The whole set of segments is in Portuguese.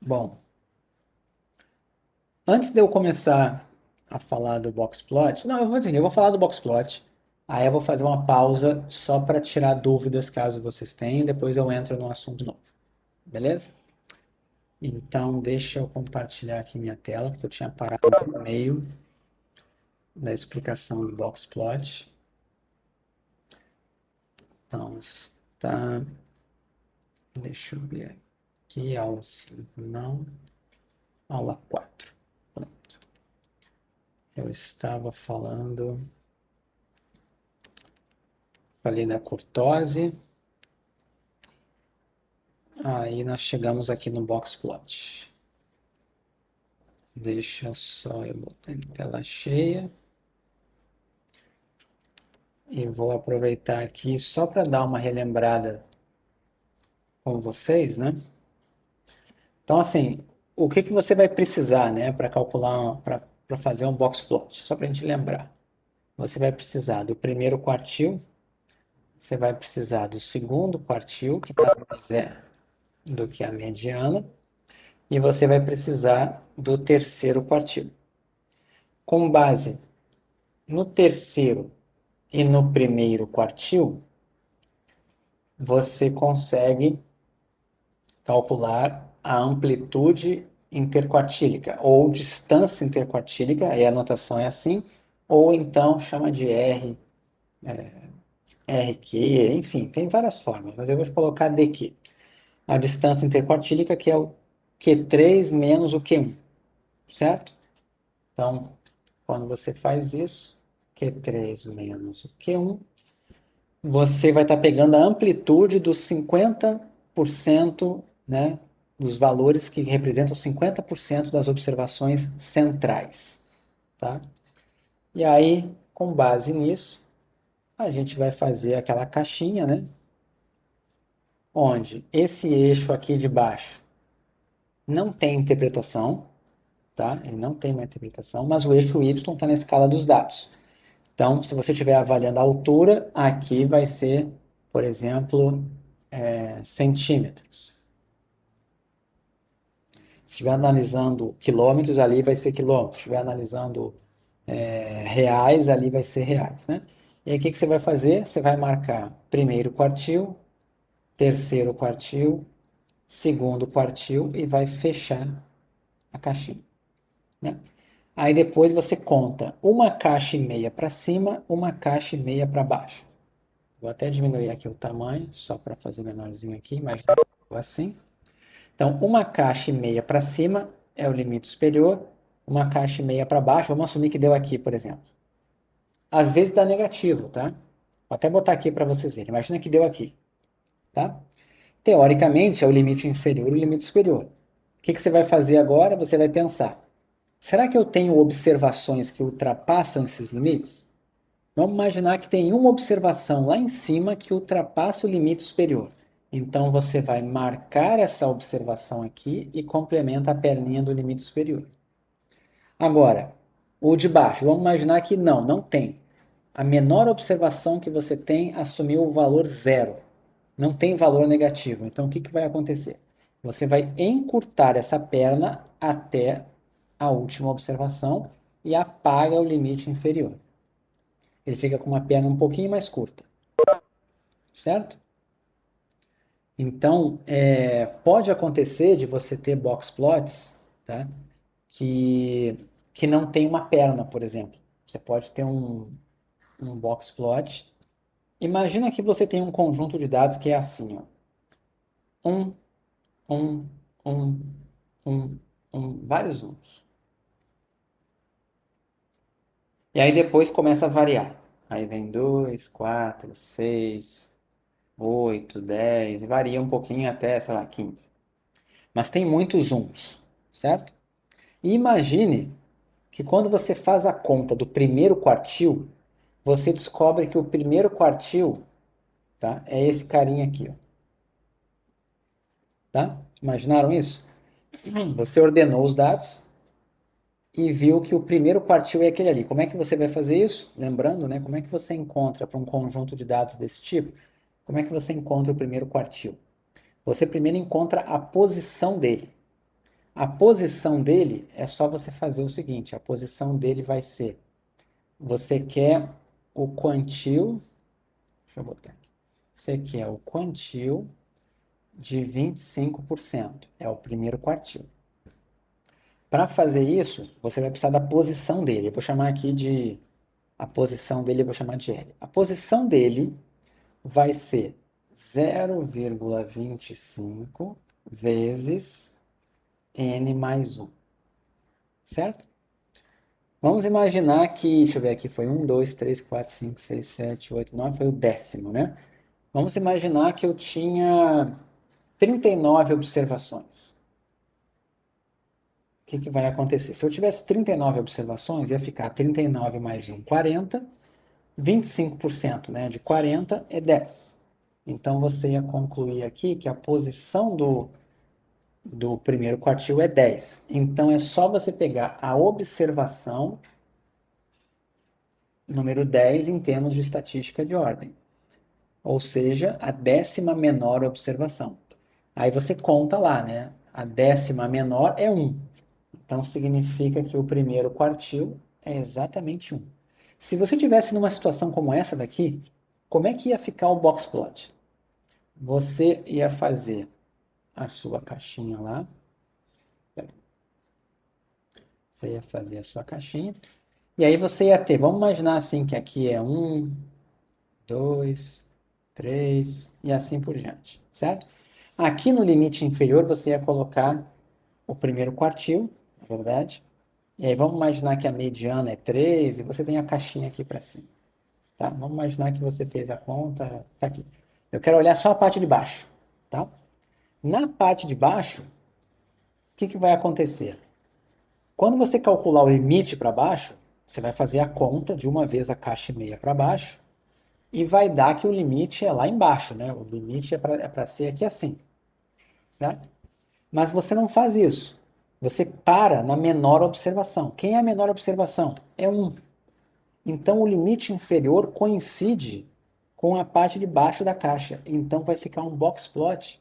Bom, antes de eu começar a falar do boxplot, não, eu vou falar do boxplot, aí eu vou fazer uma pausa só para tirar dúvidas caso vocês tenham, depois eu entro no assunto novo, beleza? Então, deixa eu compartilhar aqui minha tela, porque eu tinha parado no meio da explicação do boxplot. Então, está... Deixa eu ver aqui, aula 5, não, aula 4. Pronto. Eu estava falei da cortose, aí nós chegamos aqui no boxplot. Deixa só eu botar em tela cheia. E vou aproveitar aqui só para dar uma relembrada com vocês, né? Então, assim, o que você vai precisar, né, para calcular, para fazer um boxplot? Só para a gente lembrar. Você vai precisar do primeiro quartil, você vai precisar do segundo quartil, que nada mais é do que a mediana, e você vai precisar do terceiro quartil. Com base no terceiro e no primeiro quartil, você consegue calcular a amplitude interquartílica, ou distância interquartílica, aí a notação é assim, ou então chama de R, RQ, enfim, tem várias formas, mas eu vou colocar DQ. A distância interquartílica, que é o Q3 menos o Q1, certo? Então, quando você faz isso, Q3 menos o Q1, você vai estar pegando a amplitude dos 50%, né, dos valores que representam 50% das observações centrais, tá? E aí, com base nisso, a gente vai fazer aquela caixinha, né, onde esse eixo aqui de baixo não tem interpretação, tá? Ele não tem uma interpretação, mas o eixo Y está na escala dos dados. Então, se você estiver avaliando a altura, aqui vai ser, por exemplo, centímetros. Se estiver analisando quilômetros, ali vai ser quilômetros. Se estiver analisando reais, ali vai ser reais, né? E aí, o que você vai fazer? Você vai marcar primeiro quartil, terceiro quartil, segundo quartil e vai fechar a caixinha, né? Aí depois você conta uma caixa e meia para cima, uma caixa e meia para baixo. Vou até diminuir aqui o tamanho, só para fazer menorzinho aqui, imagina que ficou assim. Então, uma caixa e meia para cima é o limite superior, uma caixa e meia para baixo, vamos assumir que deu aqui, por exemplo. Às vezes dá negativo, tá? Vou até botar aqui para vocês verem. Imagina que deu aqui, tá? Teoricamente, é o limite inferior e o limite superior. O que você vai fazer agora? Você vai pensar, será que eu tenho observações que ultrapassam esses limites? Vamos imaginar que tem uma observação lá em cima que ultrapassa o limite superior. Então você vai marcar essa observação aqui e complementa a perninha do limite superior. Agora, o de baixo, vamos imaginar que não tem. A menor observação que você tem assumiu o valor zero. Não tem valor negativo. Então o que vai acontecer? Você vai encurtar essa perna até a última observação e apaga o limite inferior. Ele fica com uma perna um pouquinho mais curta, certo? Então, pode acontecer de você ter box plots, tá? que, que não tem uma perna, por exemplo. Você pode ter um box plot. Imagina que você tem um conjunto de dados que é assim, ó. Um, um, um, vários uns. E aí depois começa a variar. Aí vem 2, 4, 6, 8, 10, e varia um pouquinho até, sei lá, 15. Mas tem muitos uns, certo? E imagine que quando você faz a conta do primeiro quartil, você descobre que o primeiro quartil, tá, é esse carinha aqui, ó, tá? Imaginaram isso? Você ordenou os dados e viu que o primeiro quartil é aquele ali. Como é que você vai fazer isso? Lembrando, né, como é que você encontra para um conjunto de dados desse tipo? Como é que você encontra o primeiro quartil? Você primeiro encontra a posição dele. A posição dele é só você fazer o seguinte, a posição dele vai ser, você quer o quantil, deixa eu botar aqui, você quer o quantil de 25%, é o primeiro quartil. Para fazer isso, você vai precisar da posição dele. Eu vou chamar aqui de, a posição dele eu vou chamar de L. A posição dele vai ser 0,25 vezes n mais 1, certo? Vamos imaginar que, deixa eu ver aqui, foi 1, 2, 3, 4, 5, 6, 7, 8, 9, foi o décimo, né? Vamos imaginar que eu tinha 39 observações. O que, que vai acontecer? Se eu tivesse 39 observações, ia ficar 39 mais 1, 40. 25%, né, de 40 é 10. Então, você ia concluir aqui que a posição do primeiro quartil é 10. Então, é só você pegar a observação número 10 em termos de estatística de ordem. Ou seja, a décima menor observação. Aí você conta lá, né? A décima menor é 1. Então, significa que o primeiro quartil é exatamente 1. Se você tivesse numa situação como essa daqui, como é que ia ficar o box plot? Você ia fazer a sua caixinha lá. Você ia fazer a sua caixinha. E aí você ia ter, vamos imaginar assim que aqui é 1, 2, 3 e assim por diante, certo? Aqui no limite inferior você ia colocar o primeiro quartil, na verdade. E aí vamos imaginar que a mediana é 3 e você tem a caixinha aqui para cima. Tá? Vamos imaginar que você fez a conta, tá aqui. Eu quero olhar só a parte de baixo, tá? Na parte de baixo, o que, que vai acontecer? Quando você calcular o limite para baixo, você vai fazer a conta de uma vez a caixa e meia para baixo e vai dar que o limite é lá embaixo, né? O limite é para ser aqui assim, certo? Mas você não faz isso. Você para na menor observação. Quem é a menor observação? É 1. Então, o limite inferior coincide com a parte de baixo da caixa. Então, vai ficar um box plot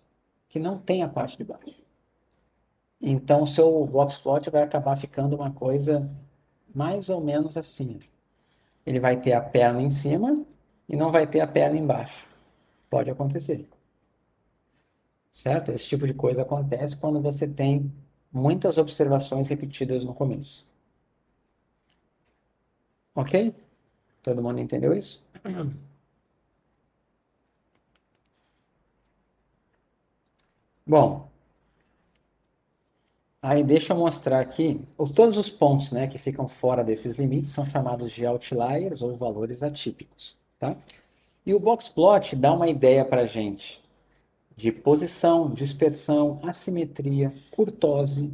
que não tem a parte de baixo. Então, o seu box plot vai acabar ficando uma coisa mais ou menos assim. Ele vai ter a perna em cima e não vai ter a perna embaixo. Pode acontecer, certo? Esse tipo de coisa acontece quando você tem muitas observações repetidas no começo. Ok? Todo mundo entendeu isso? Bom, aí deixa eu mostrar aqui, todos os pontos, né, que ficam fora desses limites são chamados de outliers ou valores atípicos, tá? E o box plot dá uma ideia para a gente de posição, dispersão, assimetria, curtose,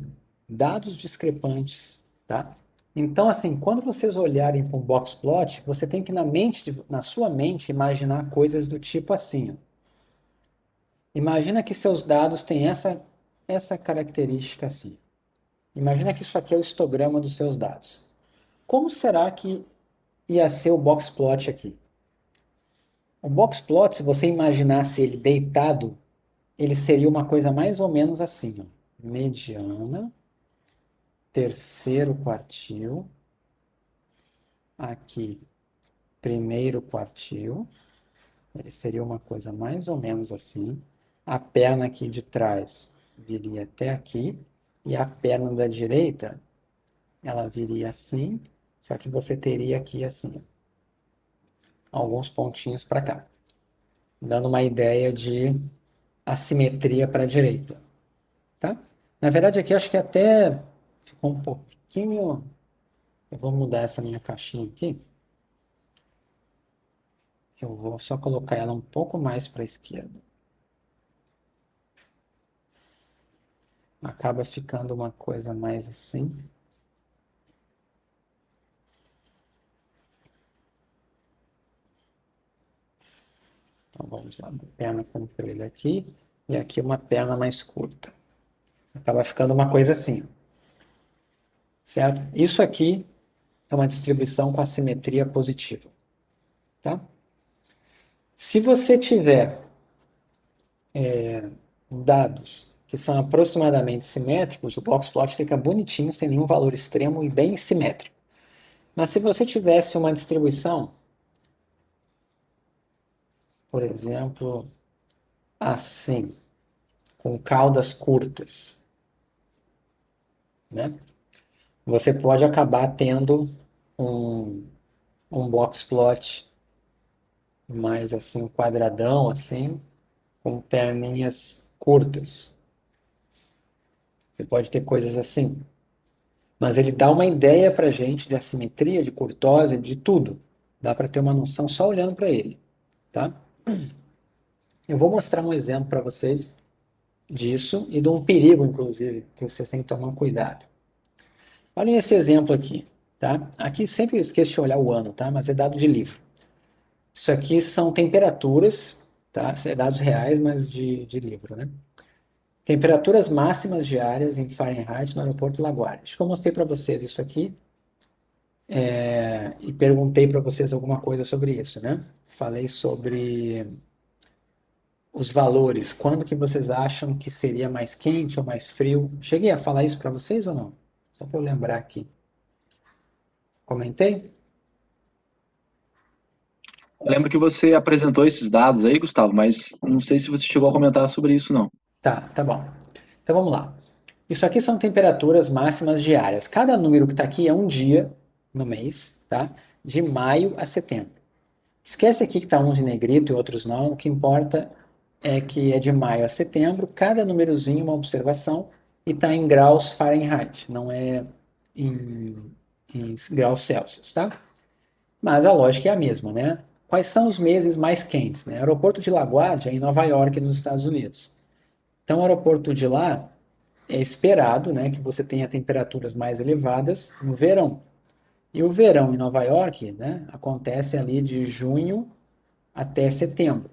dados discrepantes, tá? Então, assim, quando vocês olharem para um box plot, você tem que na sua mente imaginar coisas do tipo assim, ó. Imagina que seus dados têm essa característica assim. Imagina que isso aqui é o histograma dos seus dados. Como será que ia ser o box plot aqui? O box plot, se você imaginasse ele deitado, ele seria uma coisa mais ou menos assim, ó. Mediana, terceiro quartil, aqui primeiro quartil, ele seria uma coisa mais ou menos assim. A perna aqui de trás viria até aqui, e a perna da direita, ela viria assim, só que você teria aqui assim, alguns pontinhos para cá, dando uma ideia de assimetria para a direita, tá? Na verdade, aqui acho que até ficou um pouquinho. Eu vou mudar essa minha caixinha aqui. Eu vou só colocar ela um pouco mais para a esquerda. Acaba ficando uma coisa mais assim. Então vamos lá, perna comprida aqui e aqui uma perna mais curta. Acaba ficando uma coisa assim, certo? Isso aqui é uma distribuição com assimetria positiva, tá? Se você tiver dados que são aproximadamente simétricos, o boxplot fica bonitinho, sem nenhum valor extremo e bem simétrico. Mas se você tivesse uma distribuição, por exemplo, assim, com caudas curtas, né? Você pode acabar tendo um, um boxplot mais assim, quadradão, assim, com perninhas curtas. Você pode ter coisas assim. Mas ele dá uma ideia para a gente de assimetria, de curtose, de tudo. Dá para ter uma noção só olhando para ele, tá? Eu vou mostrar um exemplo para vocês disso e de um perigo, inclusive, que vocês têm que tomar cuidado. Olhem esse exemplo aqui, tá? Aqui sempre eu esqueço de olhar o ano, tá? Mas é dado de livro. Isso aqui são temperaturas, tá? Isso é dados reais, mas de livro, né? Temperaturas máximas diárias em Fahrenheit no aeroporto de LaGuardia. Acho que eu mostrei para vocês isso aqui e perguntei para vocês alguma coisa sobre isso, né? Falei sobre os valores. Quando que vocês acham que seria mais quente ou mais frio? Cheguei a falar isso para vocês ou não? Só para eu lembrar aqui. Comentei? Eu lembro que você apresentou esses dados aí, Gustavo, mas não sei se você chegou a comentar sobre isso, não. Tá bom. Então vamos lá. Isso aqui são temperaturas máximas diárias. Cada número que está aqui é um dia no mês, tá? De maio a setembro. Esquece aqui que está uns em negrito e outros não. O que importa é que é de maio a setembro. Cada númerozinho uma observação e está em graus Fahrenheit, não é em, em graus Celsius, tá? Mas a lógica é a mesma, né? Quais são os meses mais quentes? Né? Aeroporto de LaGuardia, em Nova York, nos Estados Unidos. Então, o aeroporto de lá é esperado, né, que você tenha temperaturas mais elevadas no verão. E o verão em Nova York, né, acontece ali de junho até setembro.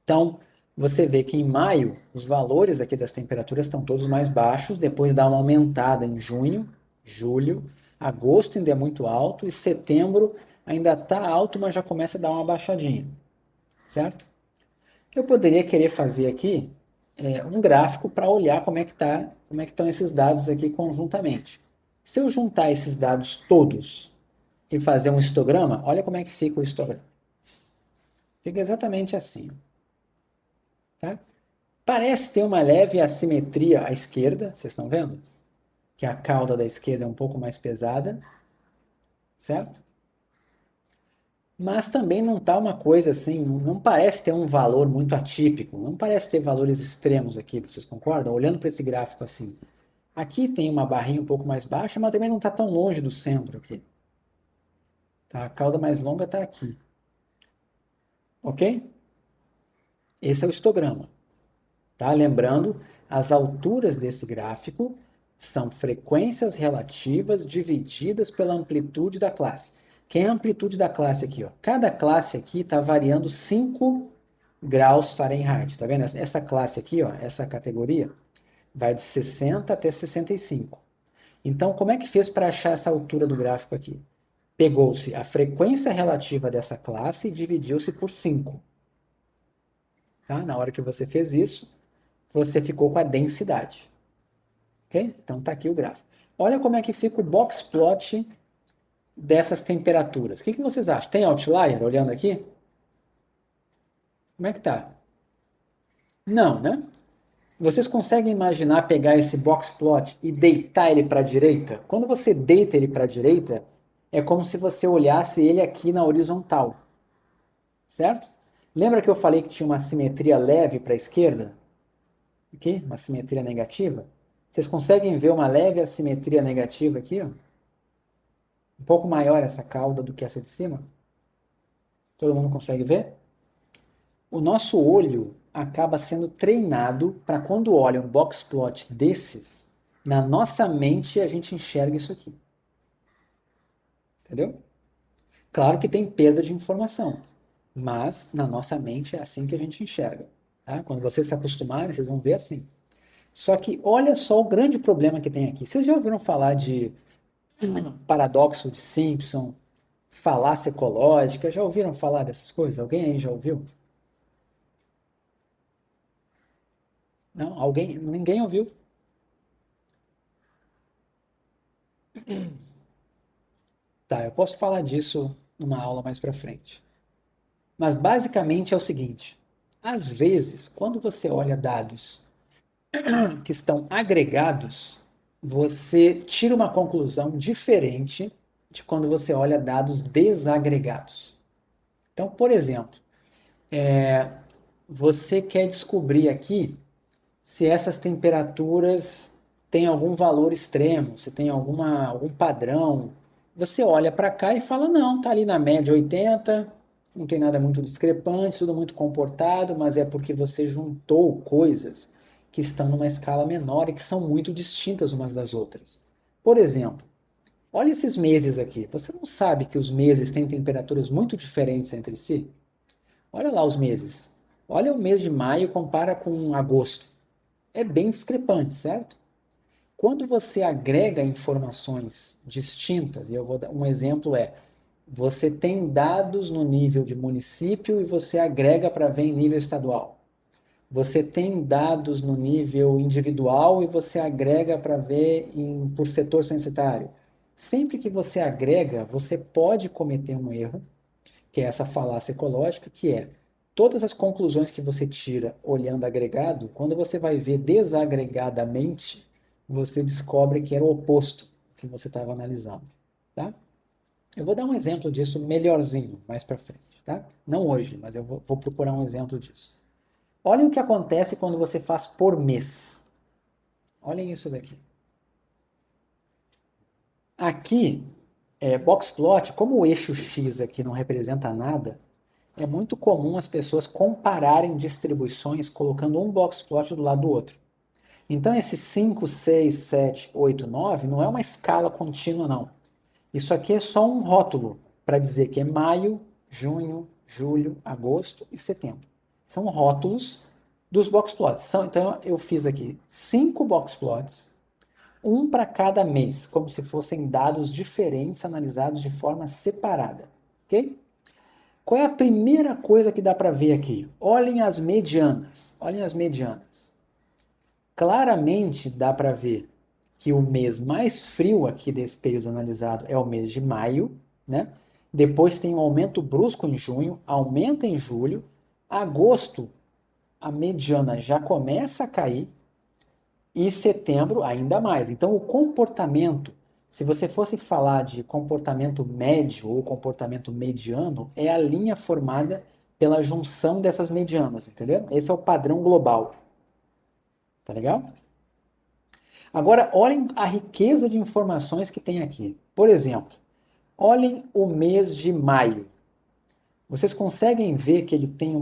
Então, você vê que em maio os valores aqui das temperaturas estão todos mais baixos, depois dá uma aumentada em junho, julho, agosto ainda é muito alto e setembro ainda está alto, mas já começa a dar uma baixadinha, certo? Eu poderia querer fazer aqui um gráfico para olhar como é que estão esses dados aqui conjuntamente. Se eu juntar esses dados todos e fazer um histograma, olha como é que fica o histograma. Fica exatamente assim, tá? Parece ter uma leve assimetria à esquerda, vocês estão vendo? Que a cauda da esquerda é um pouco mais pesada, certo? Mas também não está uma coisa assim, não parece ter um valor muito atípico, não parece ter valores extremos aqui, vocês concordam? Olhando para esse gráfico assim. Aqui tem uma barrinha um pouco mais baixa, mas também não está tão longe do centro aqui. Tá? A cauda mais longa está aqui. Ok? Esse é o histograma. Tá? Lembrando, as alturas desse gráfico são frequências relativas divididas pela amplitude da classe. Quem é a amplitude da classe aqui? Ó? Cada classe aqui está variando 5 graus Fahrenheit. Tá vendo? Essa classe aqui, ó, essa categoria, vai de 60 até 65. Então, como é que fez para achar essa altura do gráfico aqui? Pegou-se a frequência relativa dessa classe e dividiu-se por 5. Tá? Na hora que você fez isso, você ficou com a densidade. Okay? Então está aqui o gráfico. Olha como é que fica o box plot dessas temperaturas. O que vocês acham? Tem outlier olhando aqui? Como é que tá? Não, né? Vocês conseguem imaginar pegar esse box plot e deitar ele para a direita? Quando você deita ele para a direita, é como se você olhasse ele aqui na horizontal, certo? Lembra que eu falei que tinha uma simetria leve para a esquerda? Aqui, uma simetria negativa? Vocês conseguem ver uma leve assimetria negativa aqui? Ó? Um pouco maior essa cauda do que essa de cima? Todo mundo consegue ver? O nosso olho acaba sendo treinado para quando olha um box plot desses, na nossa mente a gente enxerga isso aqui. Entendeu? Claro que tem perda de informação, mas na nossa mente é assim que a gente enxerga. Tá? Quando vocês se acostumarem, vocês vão ver assim. Só que olha só o grande problema que tem aqui. Vocês já ouviram falar de paradoxo de Simpson, falácia ecológica? Já ouviram falar dessas coisas? Alguém aí já ouviu? Não? Ninguém ouviu? Tá, eu posso falar disso numa aula mais para frente. Mas basicamente é o seguinte: às vezes, quando você olha dados que estão agregados, você tira uma conclusão diferente de quando você olha dados desagregados. Então, por exemplo, você quer descobrir aqui se essas temperaturas têm algum valor extremo, se tem algum padrão. Você olha para cá e fala, não, está ali na média 80, não tem nada muito discrepante, tudo muito comportado, mas é porque você juntou coisas que estão numa escala menor e que são muito distintas umas das outras. Por exemplo, olha esses meses aqui. Você não sabe que os meses têm temperaturas muito diferentes entre si? Olha lá os meses. Olha o mês de maio e compara com agosto. É bem discrepante, certo? Quando você agrega informações distintas, e eu vou dar um exemplo você tem dados no nível de município e você agrega para ver em nível estadual. Você tem dados no nível individual e você agrega para ver por setor censitário. Sempre que você agrega, você pode cometer um erro, que é essa falácia ecológica, que é todas as conclusões que você tira olhando agregado, quando você vai ver desagregadamente, você descobre que era o oposto que você estava analisando, tá? Eu vou dar um exemplo disso melhorzinho mais para frente, tá? Não hoje, mas eu vou procurar um exemplo disso. Olhem o que acontece quando você faz por mês. Olhem isso daqui. Aqui, boxplot, como o eixo X aqui não representa nada, é muito comum as pessoas compararem distribuições colocando um boxplot do lado do outro. Então, esse 5, 6, 7, 8, 9 não é uma escala contínua, não. Isso aqui é só um rótulo para dizer que é maio, junho, julho, agosto e setembro. São rótulos dos boxplots. Então, eu fiz aqui 5 boxplots, um para cada mês, como se fossem dados diferentes analisados de forma separada. Ok? Qual é a primeira coisa que dá para ver aqui? Olhem as medianas. Olhem as medianas. Claramente dá para ver que o mês mais frio aqui desse período analisado é o mês de maio, né? Depois tem um aumento brusco em junho, aumenta em julho, agosto a mediana já começa a cair e setembro ainda mais. Então o comportamento, se você fosse falar de comportamento médio ou comportamento mediano, é a linha formada pela junção dessas medianas, entendeu? Esse é o padrão global. Tá legal? Agora, olhem a riqueza de informações que tem aqui. Por exemplo, olhem o mês de maio. Vocês conseguem ver que ele tem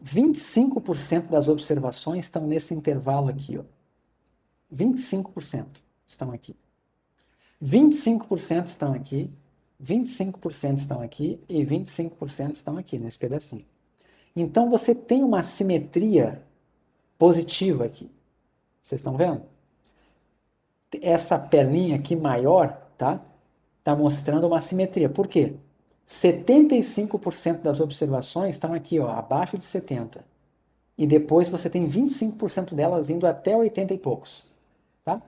25% das observações estão nesse intervalo aqui, ó. 25% estão aqui. 25% estão aqui, 25% estão aqui e 25% estão aqui nesse pedacinho. Então você tem uma simetria positiva aqui. Vocês estão vendo? Essa perninha aqui maior, tá? Tá mostrando uma simetria. Por quê? 75% das observações estão aqui, ó, abaixo de 70. E depois você tem 25% delas indo até 80 e poucos, tá?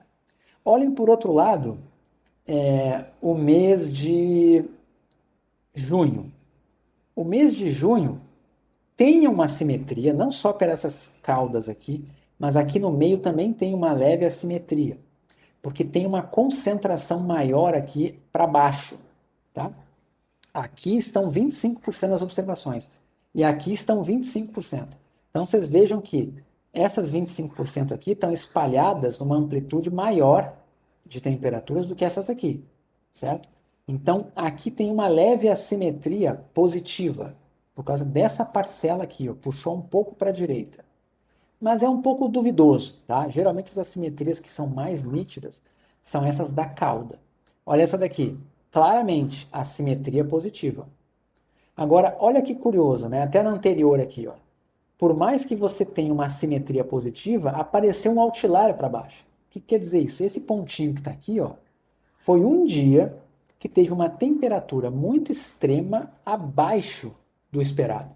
Olhem por outro lado, o mês de junho. O mês de junho tem uma simetria, não só por essas caudas aqui, mas aqui no meio também tem uma leve assimetria, porque tem uma concentração maior aqui para baixo, tá? Aqui estão 25% das observações e aqui estão 25%. Então vocês vejam que essas 25% aqui estão espalhadas numa amplitude maior de temperaturas do que essas aqui, certo? Então aqui tem uma leve assimetria positiva, por causa dessa parcela aqui, ó, puxou um pouco para a direita. Mas é um pouco duvidoso, tá? Geralmente as assimetrias que são mais nítidas são essas da cauda. Olha essa daqui, claramente assimetria positiva. Agora, olha que curioso, né? Até na anterior aqui, ó. Por mais que você tenha uma assimetria positiva, apareceu um outlier para baixo. O que quer dizer isso? Esse pontinho que está aqui, ó, foi um dia que teve uma temperatura muito extrema abaixo do esperado,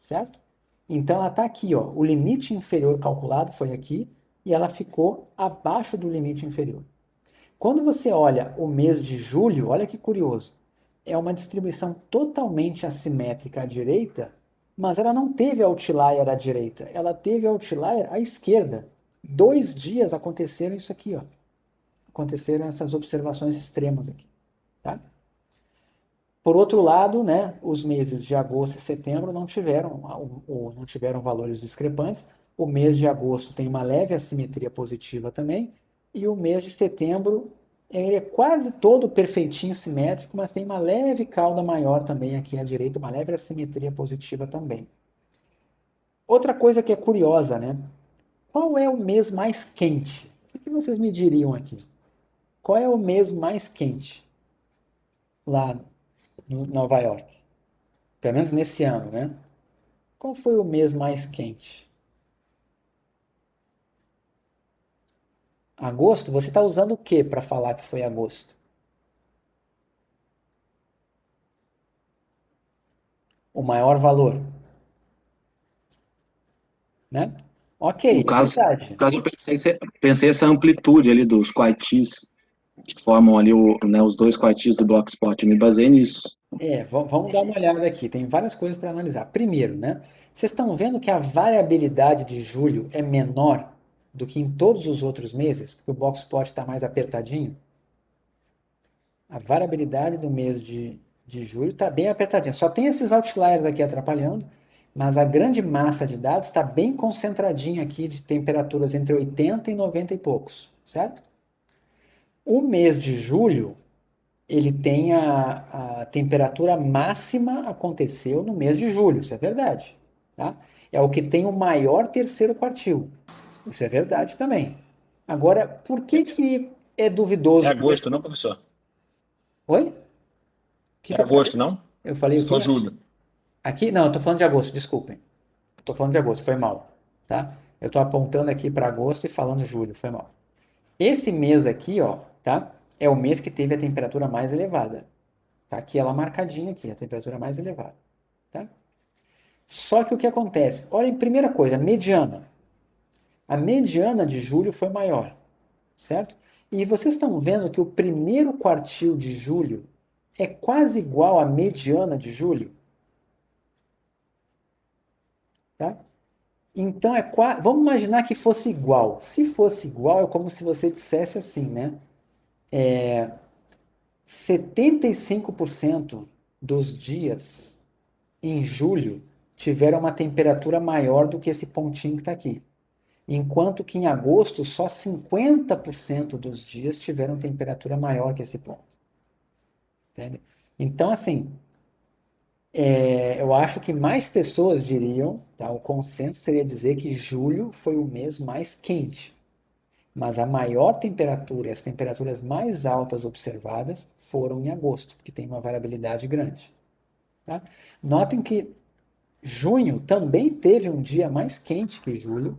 certo? Então ela está aqui, ó. O limite inferior calculado foi aqui e ela ficou abaixo do limite inferior. Quando você olha o mês de julho, olha que curioso. É uma distribuição totalmente assimétrica à direita, mas ela não teve outlier à direita, ela teve outlier à esquerda. 2 dias aconteceram isso aqui, ó. Aconteceram essas observações extremas aqui, tá? Por outro lado, né, os meses de agosto e setembro não tiveram valores discrepantes. O mês de agosto tem uma leve assimetria positiva também, e o mês de setembro ele é quase todo perfeitinho simétrico, mas tem uma leve cauda maior também aqui à direita, uma leve assimetria positiva também. Outra coisa que é curiosa, né? Qual é o mês mais quente? O que vocês me diriam aqui? Qual é o mês mais quente lá em Nova York? Pelo menos nesse ano, né? Qual foi o mês mais quente? Agosto? Você está usando o que para falar que foi agosto? O maior valor, né? Ok, No é caso, verdade. eu pensei essa amplitude ali dos quartis que formam ali né, os dois quartis do block spot. Eu me baseei nisso. Vamos dar uma olhada aqui. Tem várias coisas para analisar. Primeiro, né? Vocês estão vendo que a variabilidade de julho é menor do que em todos os outros meses, porque o box plot está mais apertadinho? A variabilidade do mês de julho está bem apertadinha. Só tem esses outliers aqui atrapalhando, mas a grande massa de dados está bem concentradinha aqui de temperaturas entre 80 e 90 e poucos, certo? O mês de julho, ele tem a temperatura máxima aconteceu no mês de julho, isso é verdade, tá? É o que tem o maior terceiro quartil, isso é verdade também. Agora, por que que é É duvidoso? agosto, não, professor? Oi? O que É que eu falei? agosto, não? Eu falei o Você quê? falou julho. Aqui, não, eu tô falando de agosto, desculpem. Eu tô falando de agosto, foi mal, tá? Eu tô apontando aqui para agosto e falando julho, foi mal. Esse mês aqui, ó, tá? É o mês que teve a temperatura mais elevada. Tá aqui ela marcadinha aqui, a temperatura mais elevada, tá? Só que o que acontece? Olha, primeira coisa, mediana. A mediana de julho foi maior, certo? E vocês estão vendo que o primeiro quartil de julho é quase igual à mediana de julho, tá? Então vamos imaginar que fosse igual. Se fosse igual, é como se você dissesse assim, né? 75% dos dias em julho tiveram uma temperatura maior do que esse pontinho que está aqui. Enquanto que em agosto só 50% dos dias tiveram temperatura maior que esse ponto. Entende? Então, assim, eu acho que mais pessoas diriam, tá? O consenso seria dizer que julho foi o mês mais quente. Mas a maior temperatura e as temperaturas mais altas observadas foram em agosto, porque tem uma variabilidade grande. Tá? Notem que junho também teve um dia mais quente que julho,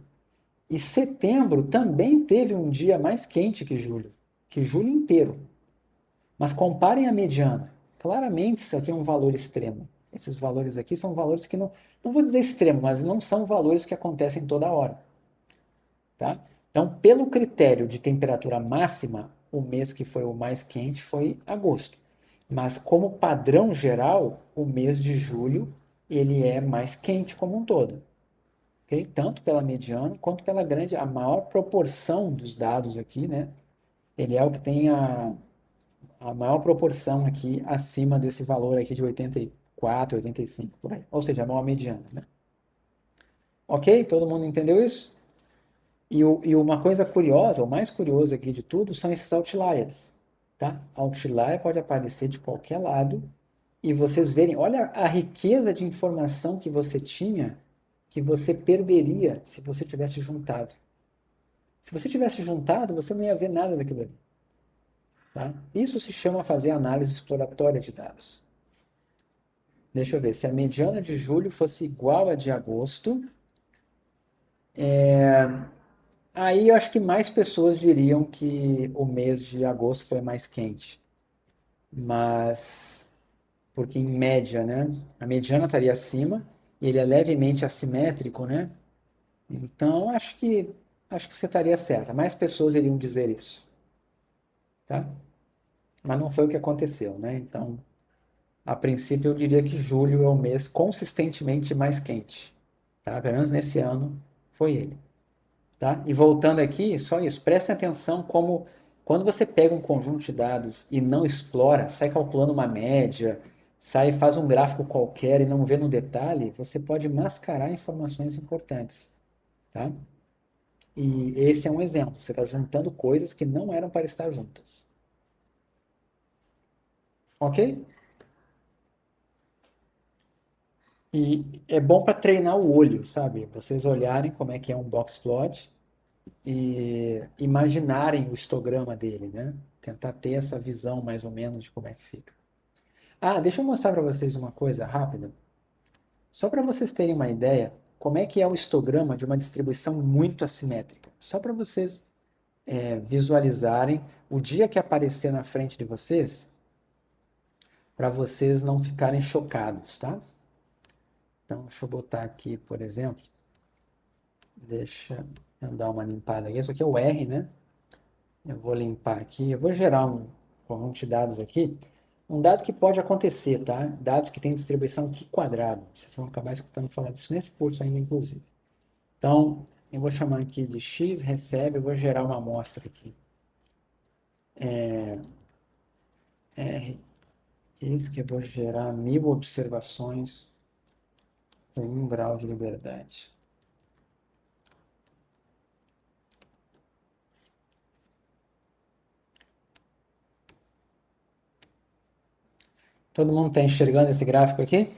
e setembro também teve um dia mais quente que julho inteiro. Mas comparem a mediana. Claramente isso aqui é um valor extremo. Esses valores aqui são valores que não vou dizer extremo, mas não são valores que acontecem toda hora. Tá? Então, pelo critério de temperatura máxima, o mês que foi o mais quente foi agosto. Mas como padrão geral, o mês de julho ele é mais quente como um todo. Okay? Tanto pela mediana quanto pela a maior proporção dos dados aqui, né? Ele é o que tem a maior proporção aqui acima desse valor aqui de 84, 85, por aí. Ou seja, a maior mediana, né? Ok? Todo mundo entendeu isso? E uma coisa curiosa, o mais curioso aqui de tudo, são esses outliers. Tá? Outlier pode aparecer de qualquer lado e vocês verem, olha a riqueza de informação que você tinha, que você perderia se você tivesse juntado. Se você tivesse juntado, você não ia ver nada daquilo ali. Tá? Isso se chama fazer análise exploratória de dados. Deixa eu ver, se a mediana de julho fosse igual a de agosto, aí eu acho que mais pessoas diriam que o mês de agosto foi mais quente. Mas, porque em média, né? A mediana estaria acima ele é levemente assimétrico, né? Então, acho que você estaria certa. Mais pessoas iriam dizer isso, tá? Mas não foi o que aconteceu, né? Então, a princípio, eu diria que julho é o mês consistentemente mais quente, tá? Pelo menos nesse ano foi ele, tá? E voltando aqui, só isso, prestem atenção como quando você pega um conjunto de dados e não explora, sai calculando uma média, sai faz um gráfico qualquer e não vê no detalhe, você pode mascarar informações importantes, tá? E esse é um exemplo. Você está juntando coisas que não eram para estar juntas. Ok? E é bom para treinar o olho, sabe? Vocês olharem como é que é um box plot e imaginarem o histograma dele, né? Tentar ter essa visão mais ou menos de como é que fica. Ah, deixa eu mostrar para vocês uma coisa rápida. Só para vocês terem uma ideia, como é que é o histograma de uma distribuição muito assimétrica. Só para vocês visualizarem o dia que aparecer na frente de vocês, para vocês não ficarem chocados, tá? Então, deixa eu botar aqui, por exemplo, deixa eu dar uma limpada aqui. Isso aqui é o R, né? Eu vou limpar aqui, eu vou gerar um conjunto de dados aqui. Um dado que pode acontecer, tá? Dados que têm distribuição Q quadrado. Vocês vão acabar escutando falar disso nesse curso ainda, inclusive. Então, eu vou chamar aqui de x recebe, eu vou gerar uma amostra aqui. R, isso que eu vou gerar 1000 observações com 1 grau de liberdade. Todo mundo está enxergando esse gráfico aqui?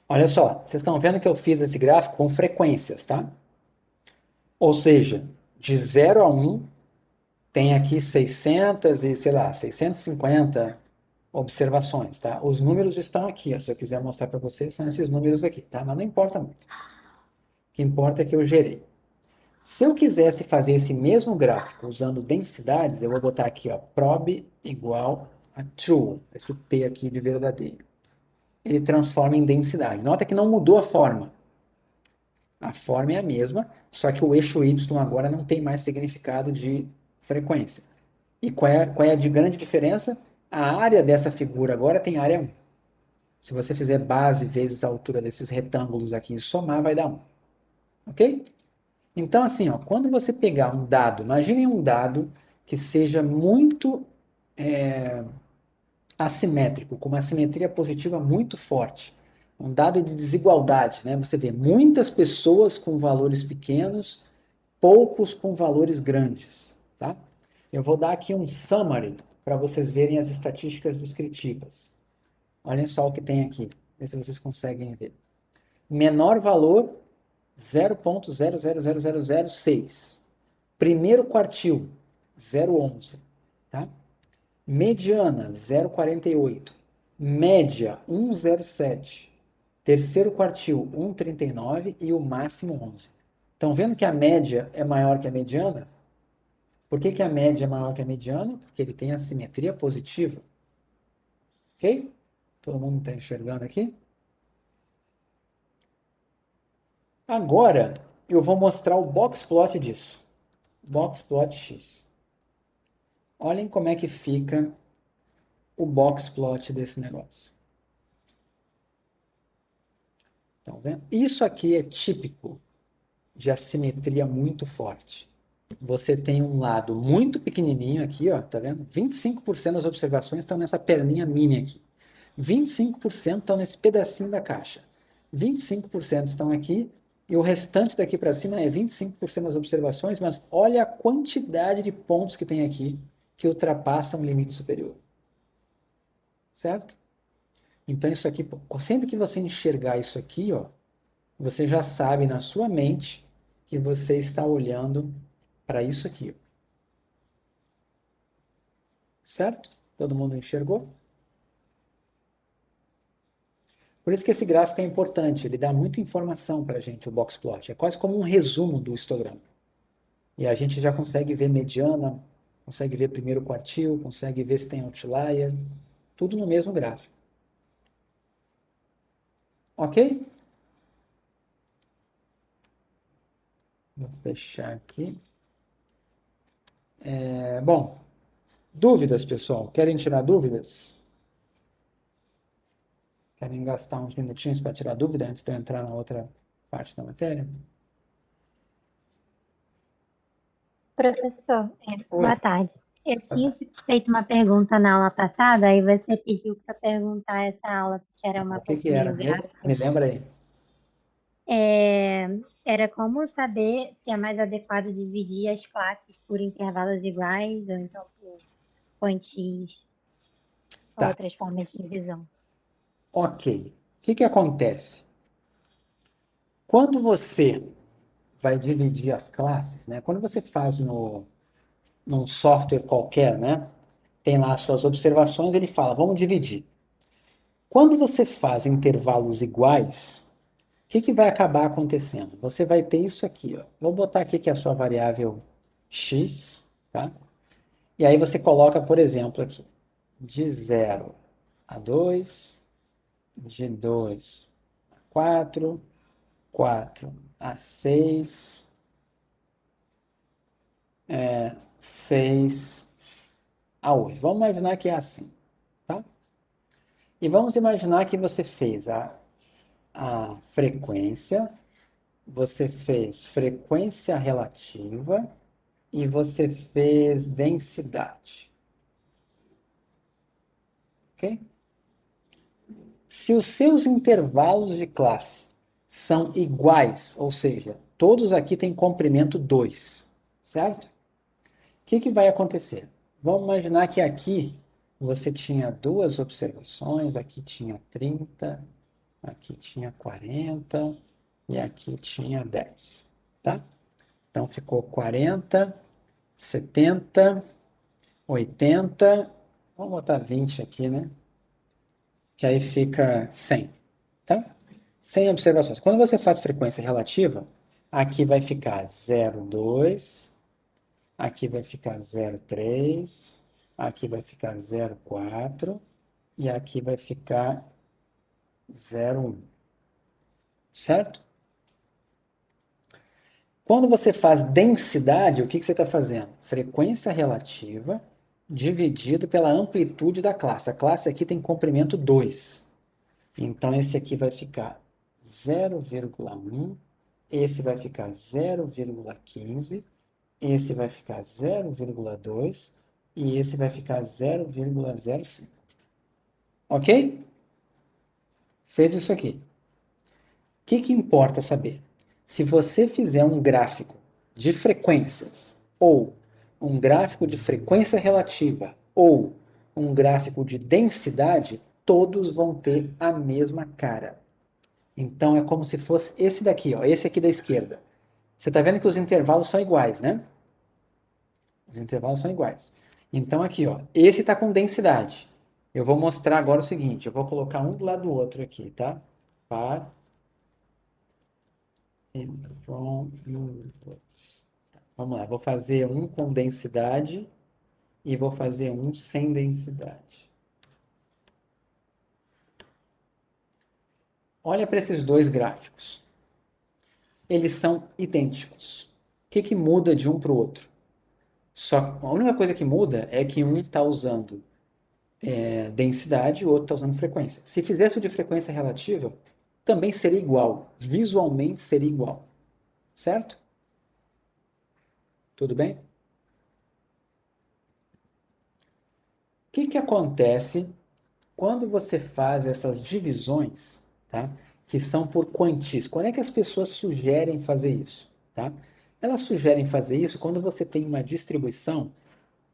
Olha só, vocês estão vendo que eu fiz esse gráfico com frequências, tá? Ou seja, de 0 a 1, tem aqui 600 e, sei lá, 650 observações, tá? Os números estão aqui, ó. Se eu quiser mostrar para vocês, são esses números aqui, tá? Mas não importa muito. O que importa é que eu gerei. Se eu quisesse fazer esse mesmo gráfico usando densidades, eu vou botar aqui, ó, prob igual a true, esse T aqui de verdadeiro. Ele transforma em densidade. Nota que não mudou a forma. A forma é a mesma, só que o eixo Y agora não tem mais significado de frequência. E qual é a de grande diferença? A área dessa figura agora tem área 1. Se você fizer base vezes a altura desses retângulos aqui e somar, vai dar 1. Ok? Então, assim, ó, quando você pegar um dado, imaginem um dado que seja muito assimétrico, com uma simetria positiva muito forte. Um dado de desigualdade, né? Você vê muitas pessoas com valores pequenos, poucos com valores grandes, tá? Eu vou dar aqui um summary para vocês verem as estatísticas descritivas. Olhem só o que tem aqui, ver se vocês conseguem ver. Menor valor, 0,000006. Primeiro quartil, 0,11. Tá? Mediana, 0,48. Média, 1,07. Terceiro quartil, 1,39 e o máximo 11. Estão vendo que a média é maior que a mediana? Por que a média é maior que a mediana? Porque ele tem a simetria positiva. Ok? Todo mundo está enxergando aqui? Agora, eu vou mostrar o box plot disso. Box plot X. Olhem como é que fica o box plot desse negócio. Estão vendo? Isso aqui é típico de assimetria muito forte. Você tem um lado muito pequenininho aqui, ó, tá vendo? 25% das observações estão nessa perninha mini aqui. 25% estão nesse pedacinho da caixa. 25% estão aqui e o restante daqui para cima é 25% das observações, mas olha a quantidade de pontos que tem aqui que ultrapassam o limite superior. Certo? Então isso aqui, sempre que você enxergar isso aqui, ó, você já sabe na sua mente que você está olhando para isso aqui. Certo? Todo mundo enxergou? Por isso que esse gráfico é importante, ele dá muita informação para a gente, o box plot. É quase como um resumo do histograma. E a gente já consegue ver mediana, consegue ver primeiro quartil, consegue ver se tem outlier, tudo no mesmo gráfico. Ok? Vou fechar aqui. Bom, dúvidas, pessoal? Querem tirar dúvidas? Querem gastar uns minutinhos para tirar dúvida antes de eu entrar na outra parte da matéria? Professor, Oi, boa tarde. Eu boa tinha tarde. te feito uma pergunta na aula passada, aí você pediu para perguntar essa aula, que era uma O que que coisa era meio mesmo? gráfica. Me lembra aí. É, era como saber se é mais adequado dividir as classes por intervalos iguais ou então por quantis, Tá, outras formas de divisão. ok. O que que acontece? Quando você vai dividir as classes, né? Quando você faz num software qualquer, né? Tem lá as suas observações, ele fala, vamos dividir. Quando você faz intervalos iguais, o que que vai acabar acontecendo? Você vai ter isso aqui, ó. Vou botar aqui que é a sua variável x, tá? E aí você coloca, por exemplo, aqui, de 0 a 2, de 2 a 4, 4 a 6, 6 a 8. Vamos imaginar que é assim, tá? E vamos imaginar que você fez a frequência, você fez frequência relativa e você fez densidade, ok? Se os seus intervalos de classe são iguais, ou seja, todos aqui têm comprimento 2, certo? O que que vai acontecer? Vamos imaginar que aqui você tinha duas observações, aqui tinha 30, aqui tinha 40 e aqui tinha 10, tá? Então ficou 40, 70, 80, vamos botar 20 aqui, né? Que aí fica 100, tá? 100 observações. Quando você faz frequência relativa, aqui vai ficar 0,2, aqui vai ficar 0,3, aqui vai ficar 0,4 e aqui vai ficar 0,1, certo? Quando você faz densidade, o que que você está fazendo? Frequência relativa dividido pela amplitude da classe. A classe aqui tem comprimento 2. Então, esse aqui vai ficar 0,1, esse vai ficar 0,15, esse vai ficar 0,2 e esse vai ficar 0,05. Ok? Fez isso aqui. O que que importa saber? Se você fizer um gráfico de frequências, ou um gráfico de frequência relativa, ou um gráfico de densidade, todos vão ter a mesma cara. Então é como se fosse esse daqui, ó, esse aqui da esquerda. Você está vendo que os intervalos são iguais, né? Os intervalos são iguais. Então aqui, ó, esse está com densidade. Eu vou mostrar agora o seguinte, eu vou colocar um do lado do outro aqui, tá? Par and from inputs. Vamos lá, vou fazer um com densidade e vou fazer um sem densidade. Olha para esses dois gráficos. Eles são idênticos. O que que muda de um para o outro? Só a única coisa que muda é que um está usando densidade e o outro está usando frequência. Se fizesse o de frequência relativa, também seria igual. Visualmente seria igual. Certo? Tudo bem? O que que acontece quando você faz essas divisões, tá? Que são por quantis? Quando é que as pessoas sugerem fazer isso? Tá? Elas sugerem fazer isso quando você tem uma distribuição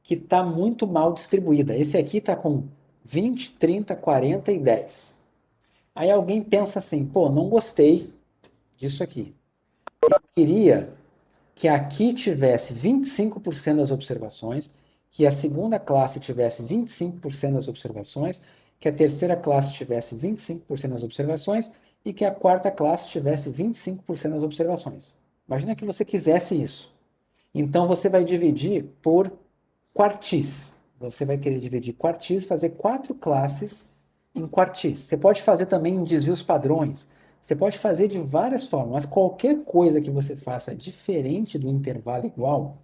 que está muito mal distribuída. Esse aqui está com 20, 30, 40 e 10. Aí alguém pensa assim, pô, não gostei disso aqui. Eu queria que aqui tivesse 25% das observações, que a segunda classe tivesse 25% das observações, que a terceira classe tivesse 25% das observações e que a quarta classe tivesse 25% das observações. Imagina que você quisesse isso. Então você vai dividir por quartis. Você vai querer dividir quartis, fazer 4 classes em quartis. Você pode fazer também em desvios padrões. Você pode fazer de várias formas, mas qualquer coisa que você faça diferente do intervalo igual,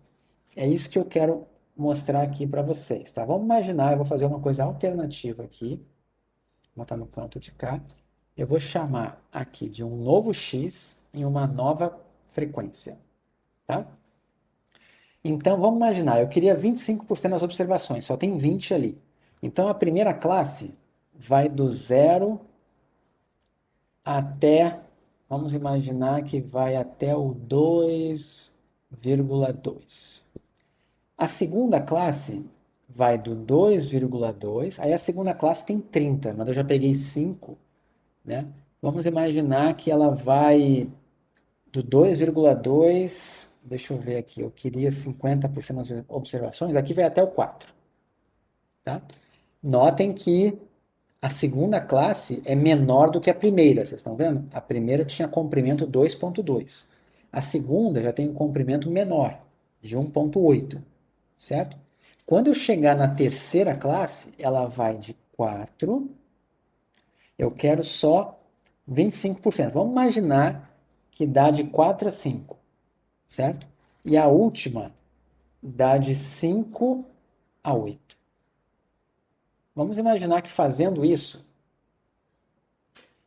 é isso que eu quero mostrar aqui para vocês, tá? Vamos imaginar, eu vou fazer uma coisa alternativa aqui, vou botar no canto de cá. Eu vou chamar aqui de um novo x em uma nova frequência, tá? Então, vamos imaginar, eu queria 25% das observações, só tem 20 ali. Então, a primeira classe vai do 0 até, vamos imaginar que vai até o 2,2. A segunda classe vai do 2,2, aí a segunda classe tem 30, mas eu já peguei 5, né? Vamos imaginar que ela vai do 2,2, deixa eu ver aqui, eu queria 50% das observações, aqui vai até o 4, tá? Notem que a segunda classe é menor do que a primeira, vocês estão vendo? A primeira tinha comprimento 2,2. A segunda já tem um comprimento menor, de 1,8, certo? Quando eu chegar na terceira classe, ela vai de 4, eu quero só 25%. Vamos imaginar que dá de 4 a 5, certo? E a última dá de 5 a 8. Vamos imaginar que fazendo isso,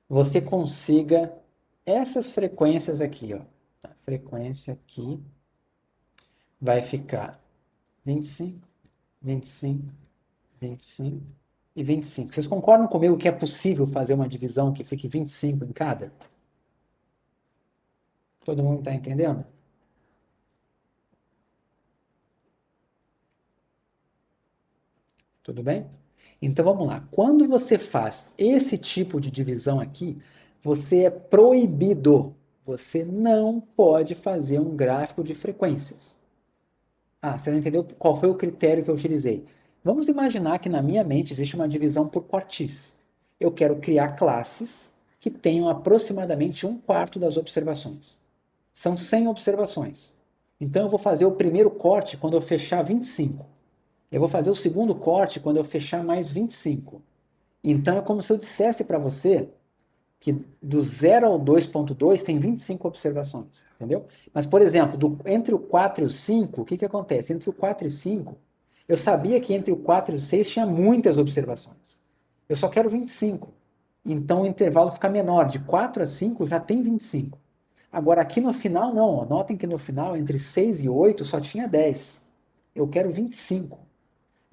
você consiga essas frequências aqui, ó. A frequência aqui vai ficar 25, 25, 25 e 25. Vocês concordam comigo que é possível fazer uma divisão que fique 25 em cada? Todo mundo está entendendo? Tudo bem? Então vamos lá. Quando você faz esse tipo de divisão aqui, você é proibido. Você não pode fazer um gráfico de frequências. Ah, você não entendeu qual foi o critério que eu utilizei. Vamos imaginar que na minha mente existe uma divisão por quartis. Eu quero criar classes que tenham aproximadamente 1/4 das observações. São 100 observações. Então eu vou fazer o primeiro corte quando eu fechar 25. Eu vou fazer o segundo corte quando eu fechar mais 25. Então é como se eu dissesse para você que do 0 ao 2,2 tem 25 observações, entendeu? Mas, por exemplo, entre o 4 e o 5, o que acontece? Entre o 4 e 5, eu sabia que entre o 4 e o 6 tinha muitas observações. Eu só quero 25. Então o intervalo fica menor. De 4 a 5 já tem 25. Agora aqui no final não. Ó. Notem que no final, entre 6 e 8, só tinha 10. Eu quero 25.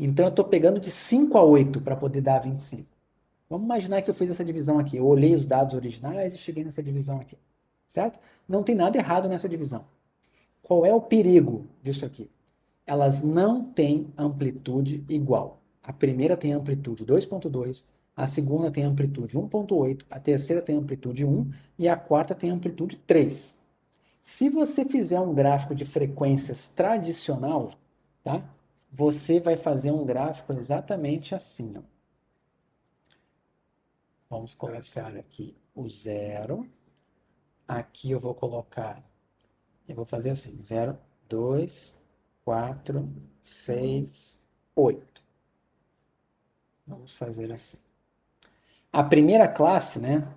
Então eu estou pegando de 5 a 8 para poder dar 25. Vamos imaginar que eu fiz essa divisão aqui. Eu olhei os dados originais e cheguei nessa divisão aqui. Certo? Não tem nada errado nessa divisão. Qual é o perigo disso aqui? Elas não têm amplitude igual. A primeira tem amplitude 2,2, a segunda tem amplitude 1,8, a terceira tem amplitude 1 e a quarta tem amplitude 3. Se você fizer um gráfico de frequências tradicional, tá? Você vai fazer um gráfico exatamente assim, ó. Vamos colocar aqui o 0. Aqui eu vou colocar, eu vou fazer assim, 0, 2, 4, 6, 8. Vamos fazer assim. A primeira classe, né?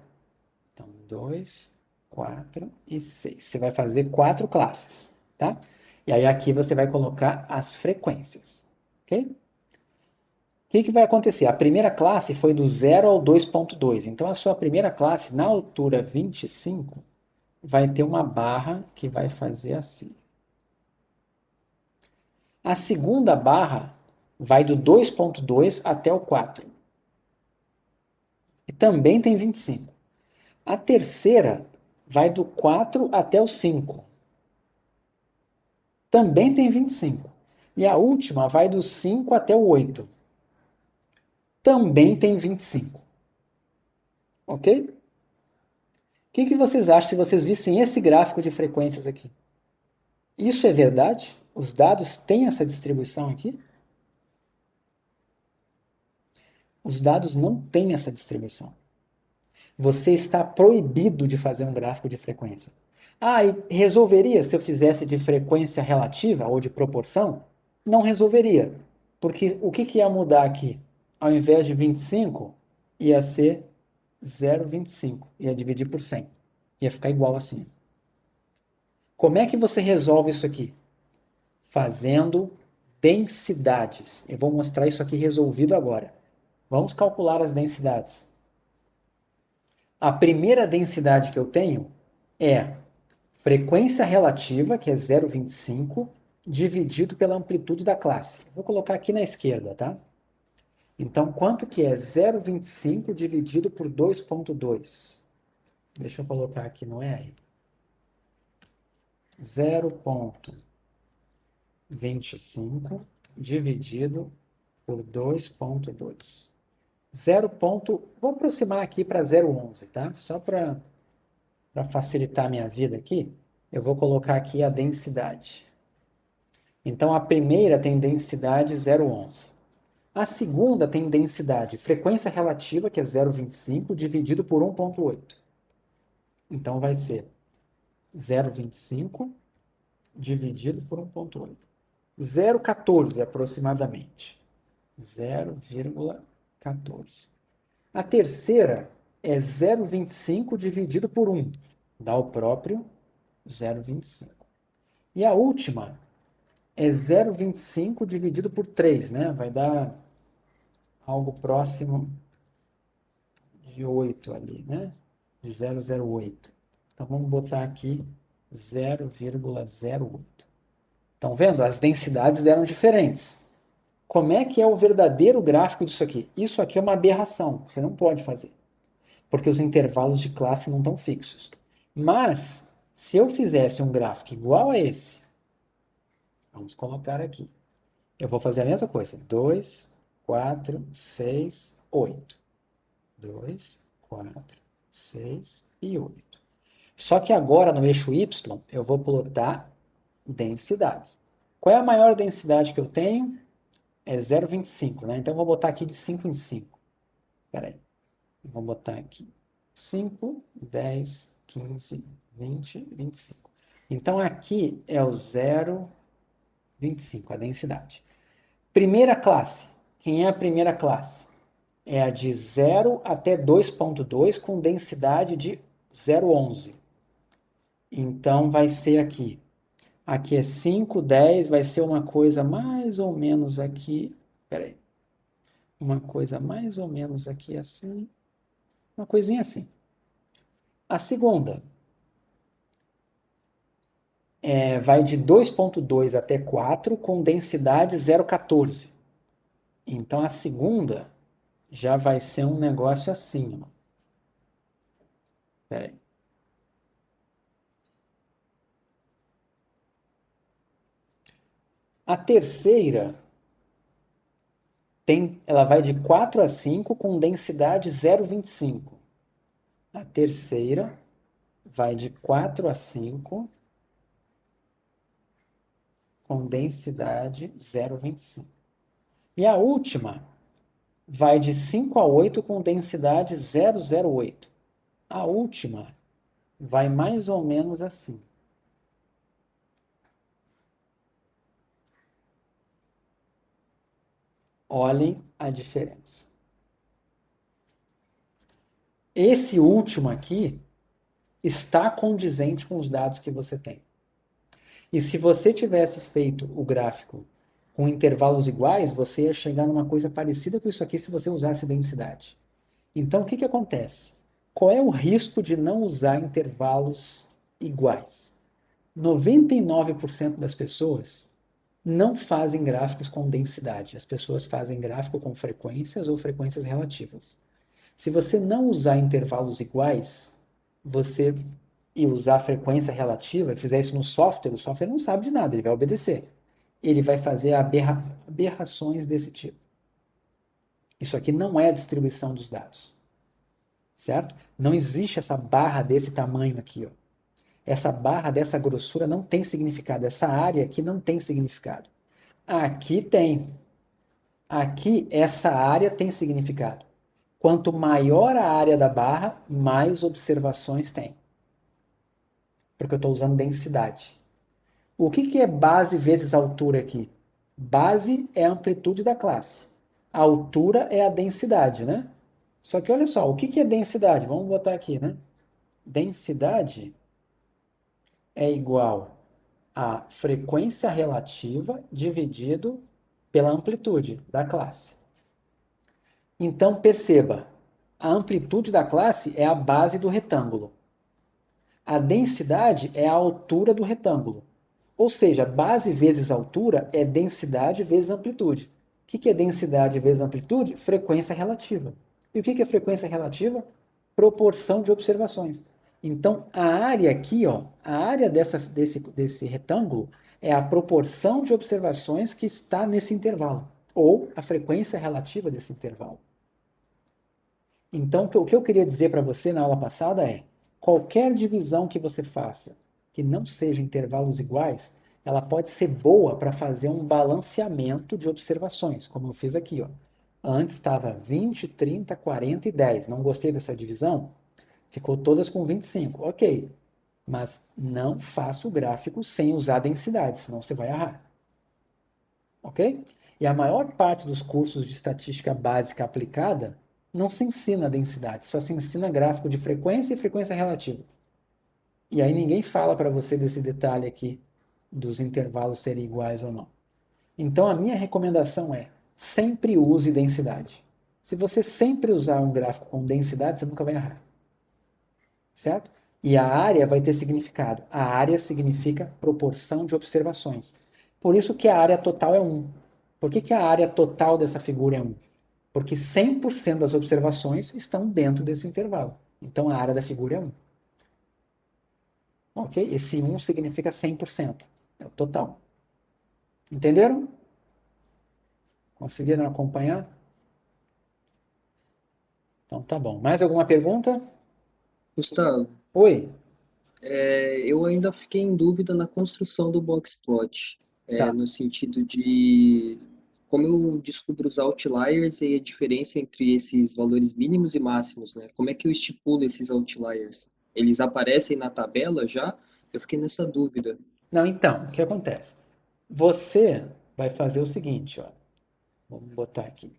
Então, 2, 4 e 6. Você vai fazer 4 classes, tá? E aí aqui você vai colocar as frequências, ok? O que vai acontecer? A primeira classe foi do 0 ao 2,2. Então, a sua primeira classe, na altura 25, vai ter uma barra que vai fazer assim. A segunda barra vai do 2,2 até o 4. E também tem 25. A terceira vai do 4 até o 5. Também tem 25. E a última vai do 5 até o 8. Também tem 25. Ok? O que vocês acham se vocês vissem esse gráfico de frequências aqui? Isso é verdade? Os dados têm essa distribuição aqui? Os dados não têm essa distribuição. Você está proibido de fazer um gráfico de frequência. Ah, e resolveria se eu fizesse de frequência relativa ou de proporção? Não resolveria. Porque o que ia mudar aqui? Ao invés de 25, ia ser 0,25. Ia dividir por 100. Ia ficar igual assim. Como é que você resolve isso aqui? Fazendo densidades. Eu vou mostrar isso aqui resolvido agora. Vamos calcular as densidades. A primeira densidade que eu tenho é frequência relativa, que é 0,25, dividido pela amplitude da classe. Vou colocar aqui na esquerda, tá? Então, quanto que é 0,25 dividido por 2,2? Deixa eu colocar aqui no R. 0,25 dividido por 2,2. Vou aproximar aqui para 0,11, tá? Só para facilitar a minha vida aqui, eu vou colocar aqui a densidade. Então, a primeira tem densidade 0,11. A segunda tem densidade frequência relativa, que é 0,25, dividido por 1,8. Então, vai ser 0,25 dividido por 1,8. 0,14 aproximadamente. 0,14. A terceira é 0,25 dividido por 1. Dá o próprio 0,25. E a última é 0,25 dividido por 3, né? Vai dar algo próximo de 8 ali, né? De 0,08. Então, vamos botar aqui 0,08. Estão vendo? As densidades deram diferentes. Como é que é o verdadeiro gráfico disso aqui? Isso aqui é uma aberração, você não pode fazer, porque os intervalos de classe não estão fixos. Mas, se eu fizesse um gráfico igual a esse, vamos colocar aqui. Eu vou fazer a mesma coisa. 2, 4, 6, 8. 2, 4, 6 e 8. Só que agora, no eixo Y, eu vou plotar densidades. Qual é a maior densidade que eu tenho? É 0,25, né? Então, eu vou botar aqui de 5 em 5. Espera aí. Vou botar aqui 5, 10, 15, 20, 25. Então, aqui é o 0,25, a densidade. Primeira classe. Quem é a primeira classe? É a de 0 até 2,2 com densidade de 0,11. Então, vai ser aqui. Aqui é 5, 10, vai ser uma coisa mais ou menos aqui. Espera aí. Uma coisa mais ou menos aqui assim. Uma coisinha assim. A segunda vai de 2,2 até 4 com densidade 0,14. Então, a segunda já vai ser um negócio assim. Ó. Espera aí. A terceira ela vai de 4 a 5 com densidade 0,25. A terceira vai de 4 a 5 com densidade 0,25. E a última vai de 5 a 8 com densidade 0,08. A última vai mais ou menos assim. Olhem a diferença. Esse último aqui está condizente com os dados que você tem. E se você tivesse feito o gráfico com intervalos iguais, você ia chegar numa coisa parecida com isso aqui se você usasse densidade. Então, o que acontece? Qual é o risco de não usar intervalos iguais? 99% das pessoas não fazem gráficos com densidade. As pessoas fazem gráfico com frequências ou frequências relativas. Se você não usar intervalos iguais, e usar frequência relativa, e fizer isso no software, o software não sabe de nada, ele vai obedecer. Ele vai fazer aberrações desse tipo. Isso aqui não é a distribuição dos dados. Certo? Não existe essa barra desse tamanho aqui. Ó. Essa barra dessa grossura não tem significado. Essa área aqui não tem significado. Aqui tem. Aqui, essa área tem significado. Quanto maior a área da barra, mais observações tem. Porque eu estou usando densidade. O que é base vezes altura aqui? Base é a amplitude da classe. A altura é a densidade, né? Só que olha só, o que é densidade? Vamos botar aqui, né? Densidade é igual a frequência relativa dividido pela amplitude da classe. Então, perceba, a amplitude da classe é a base do retângulo. A densidade é a altura do retângulo. Ou seja, base vezes altura é densidade vezes amplitude. O que é densidade vezes amplitude? Frequência relativa. E o que é frequência relativa? Proporção de observações. Então, a área aqui, ó, a área desse retângulo é a proporção de observações que está nesse intervalo, ou a frequência relativa desse intervalo. Então, o que eu queria dizer para você na aula passada é: qualquer divisão que você faça que não seja intervalos iguais, ela pode ser boa para fazer um balanceamento de observações, como eu fiz aqui. Ó. Antes estava 20, 30, 40 e 10. Não gostei dessa divisão? Ficou todas com 25. Ok, mas não faça o gráfico sem usar densidade, senão você vai errar. Ok? E a maior parte dos cursos de estatística básica aplicada não se ensina densidade, só se ensina gráfico de frequência e frequência relativa. E aí ninguém fala para você desse detalhe aqui dos intervalos serem iguais ou não. Então a minha recomendação é: sempre use densidade. Se você sempre usar um gráfico com densidade, você nunca vai errar. Certo? E a área vai ter significado. A área significa proporção de observações. Por isso que a área total é 1. Por que a área total dessa figura é 1? Porque 100% das observações estão dentro desse intervalo. Então a área da figura é 1. Ok? Esse 1 significa 100%. É o total. Entenderam? Conseguiram acompanhar? Então tá bom. Mais alguma pergunta? Gustavo, Oi? eu ainda fiquei em dúvida na construção do boxplot, Tá. no sentido de como eu descubro os outliers e a diferença entre esses valores mínimos e máximos, né? Como é que eu estipulo esses outliers? Eles aparecem na tabela já? Eu fiquei nessa dúvida. Não, então, o que acontece? Você vai fazer o seguinte, ó. Vamos botar aqui.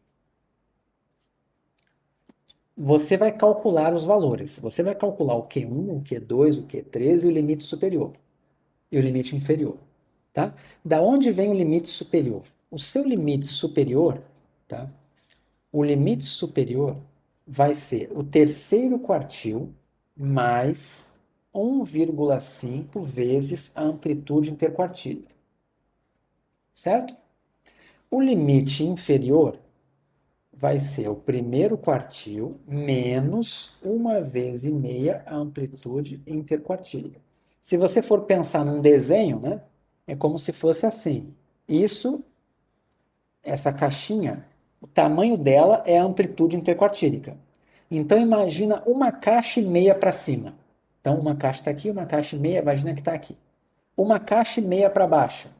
Você vai calcular os valores. Você vai calcular o Q1, o Q2, o Q3 e o limite superior e o limite inferior, tá? Da onde vem o limite superior? O seu limite superior, tá? O limite superior vai ser o terceiro quartil mais 1,5 vezes a amplitude interquartílica, certo? O limite inferior vai ser o primeiro quartil menos 1,5 vezes a amplitude interquartílica. Se você for pensar num desenho, né, é como se fosse assim. Isso, essa caixinha, o tamanho dela é a amplitude interquartílica. Então imagina uma caixa e meia para cima. Então uma caixa está aqui, uma caixa e meia, imagina que está aqui. Uma caixa e meia para baixo.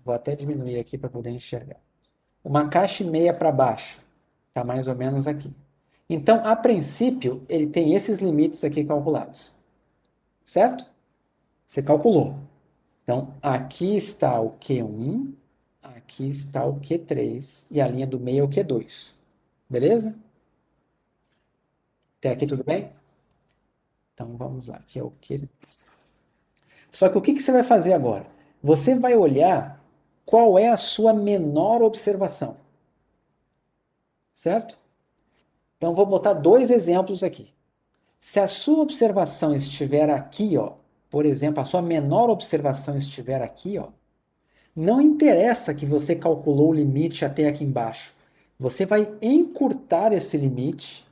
Vou até diminuir aqui para poder enxergar. Uma caixa e meia para baixo. Está mais ou menos aqui. Então, a princípio, ele tem esses limites aqui calculados. Certo? Você calculou. Então, aqui está o Q1, aqui está o Q3 e a linha do meio é o Q2. Beleza? Até aqui tudo bem? Então, vamos lá. Aqui é o Q. Só que o que você vai fazer agora? Você vai olhar qual é a sua menor observação. Certo? Então, vou botar dois exemplos aqui. Se a sua observação estiver aqui, ó, por exemplo, a sua menor observação estiver aqui, ó, não interessa que você calculou o limite até aqui embaixo. Você vai encurtar esse limite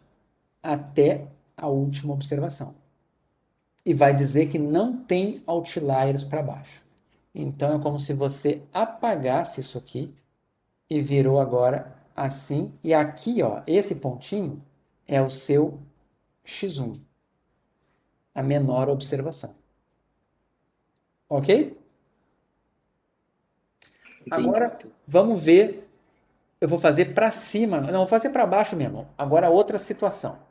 até a última observação. E vai dizer que não tem outliers para baixo. Então é como se você apagasse isso aqui e virou agora assim. E aqui, ó, esse pontinho é o seu x1, a menor observação. Ok? Entendi. Agora vamos ver. Eu vou fazer para cima. Não, vou fazer para baixo mesmo. Agora outra situação.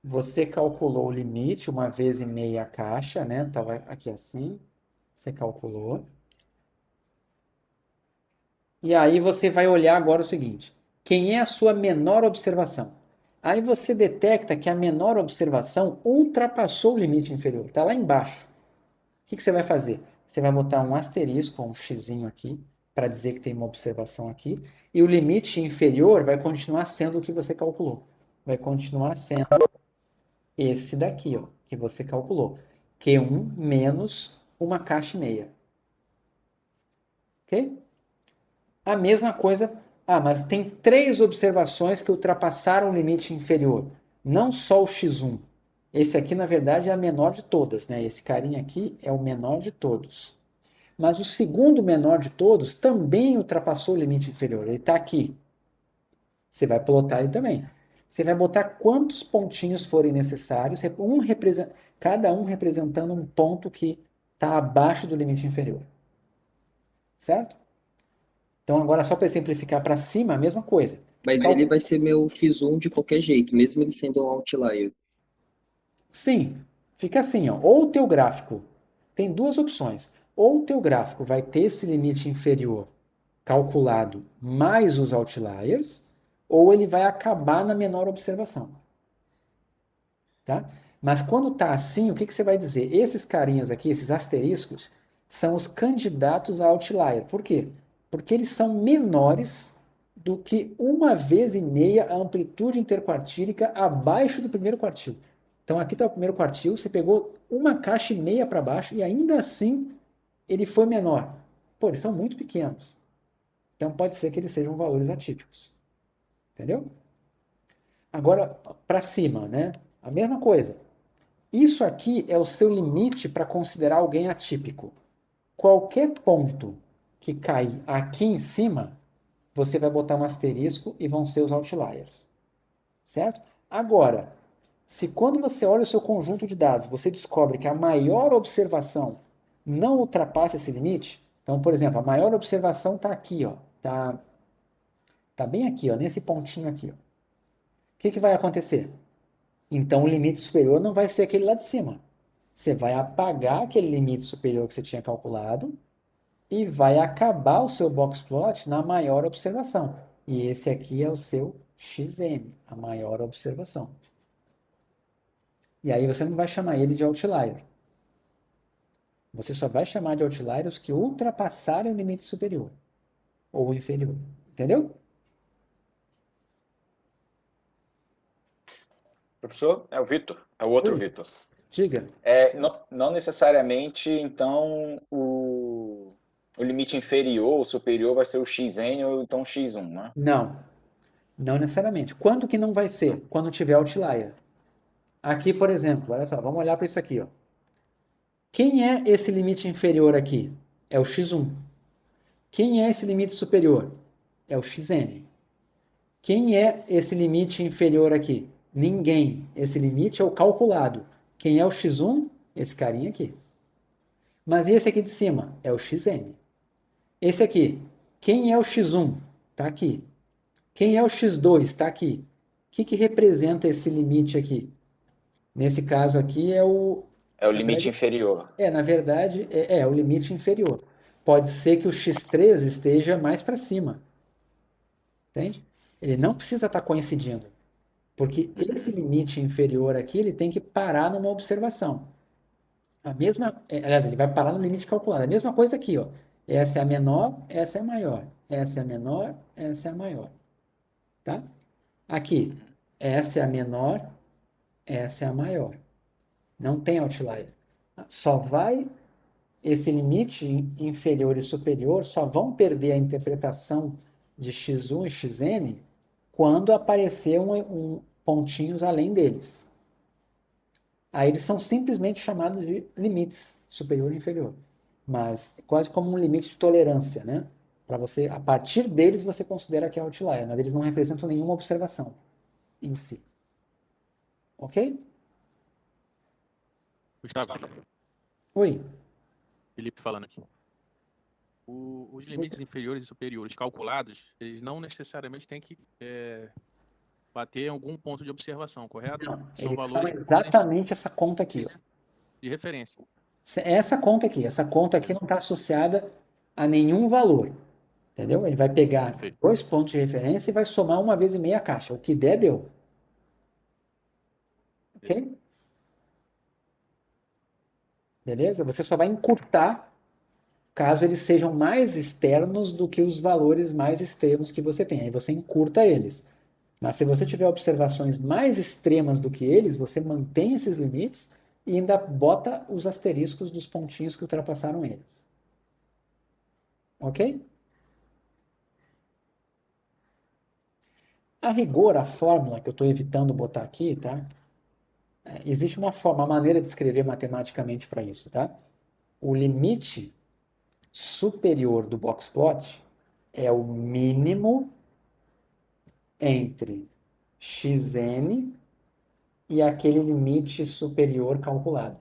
Você calculou o limite, 1,5 vezes a caixa, né? Estava aqui assim. Você calculou. E aí você vai olhar agora o seguinte. quem é a sua menor observação. Aí você detecta que a menor observação ultrapassou o limite inferior, está lá embaixo. O que você vai fazer? Você vai botar um asterisco, um xizinho aqui, para dizer que tem uma observação aqui, e o limite inferior vai continuar sendo o que você calculou. Vai continuar sendo esse daqui, ó, que você calculou. Q1 menos uma caixa e meia. Ok? A mesma coisa. Ah, mas tem 3 observações que ultrapassaram o limite inferior. Não só o x1. Esse aqui, na verdade, é a menor de todas, né? Esse carinha aqui é o menor de todos. Mas o segundo menor de todos também ultrapassou o limite inferior. Ele está aqui. Você vai plotar ele também. Você vai botar quantos pontinhos forem necessários, cada um representando um ponto que está abaixo do limite inferior. Certo? Então, agora, só para exemplificar para cima, a mesma coisa. Mas ele vai ser meu X1 de qualquer jeito, mesmo ele sendo um outlier. Sim, fica assim, ó. Ou o teu gráfico tem 2 opções. Ou o teu gráfico vai ter esse limite inferior calculado mais os outliers, ou ele vai acabar na menor observação. Tá? Mas quando está assim, o que você vai dizer? Esses carinhas aqui, esses asteriscos, são os candidatos a outlier. Por quê? Porque eles são menores do que 1,5 vezes a amplitude interquartílica abaixo do primeiro quartil. Então aqui está o primeiro quartil, você pegou uma caixa e meia para baixo e ainda assim ele foi menor. Pô, eles são muito pequenos. Então pode ser que eles sejam valores atípicos. Entendeu? Agora, para cima, né? A mesma coisa. Isso aqui é o seu limite para considerar alguém atípico. Qualquer ponto que cair aqui em cima, você vai botar um asterisco e vão ser os outliers. Certo? Agora, se quando você olha o seu conjunto de dados, você descobre que a maior observação não ultrapassa esse limite, então, por exemplo, a maior observação está aqui, ó, tá bem aqui, ó, nesse pontinho aqui. Ó. O que vai acontecer? Então, o limite superior não vai ser aquele lá de cima. Você vai apagar aquele limite superior que você tinha calculado e vai acabar o seu box plot na maior observação. E esse aqui é o seu XM, a maior observação. E aí você não vai chamar ele de outlier. Você só vai chamar de outlier os que ultrapassarem o limite superior ou inferior. Entendeu? Professor, é o Vitor, é o outro Oi, Vitor. diga. Não necessariamente, então, o limite inferior ou superior vai ser o xn ou então o x1, né? Não, não necessariamente. Quando que não vai ser? Quando tiver outlier. Aqui, por exemplo, olha só, vamos olhar para isso aqui. Ó. Quem é esse limite inferior aqui? É o x1. Quem é esse limite superior? É o xn. Quem é esse limite inferior aqui? Ninguém. Esse limite é o calculado. Quem é o x1? Esse carinha aqui. Mas e esse aqui de cima? É o xn. Esse aqui, quem é o x1? Está aqui. Quem é o x2? Está aqui. O que representa esse limite aqui? Nesse caso aqui é o... É o Na limite verdade, inferior. na verdade é o limite inferior. Pode ser que o x3 esteja mais para cima. Entende? Ele não precisa estar coincidindo. Porque esse limite inferior aqui, ele tem que parar numa observação. Aliás, ele vai parar no limite calculado. A mesma coisa aqui, ó. Essa é a menor, essa é a maior. Essa é a menor, essa é a maior. Tá? Aqui, essa é a menor, essa é a maior. Não tem outlier. Só vai esse limite inferior e superior só vão perder a interpretação de x1 e xn quando aparecer pontinhos além deles. Aí eles são simplesmente chamados de limites superior e inferior, mas quase como um limite de tolerância, né? Para você, a partir deles você considera que é outlier, mas eles não representam nenhuma observação em si. Ok? Gustavo, Oi. Felipe falando aqui. Os limites inferiores e superiores calculados, eles não necessariamente têm que bater em algum ponto de observação, correto? Não, São eles são valores que podem exatamente essa conta aqui. ser de referência. Essa conta aqui não está associada a nenhum valor. Entendeu? Ele vai pegar Perfeito. 2 pontos de referência e vai somar 1 vezes meia caixa. O que der, deu. Ok? Beleza? Você só vai encurtar caso eles sejam mais externos do que os valores mais extremos que você tem. Aí você encurta eles. Mas se você tiver observações mais extremas do que eles, você mantém esses limites e ainda bota os asteriscos dos pontinhos que ultrapassaram eles. Ok? A rigor, a fórmula que eu estou evitando botar aqui, tá? Existe uma maneira de escrever matematicamente para isso, tá? O limite superior do boxplot é o mínimo entre xn e aquele limite superior calculado.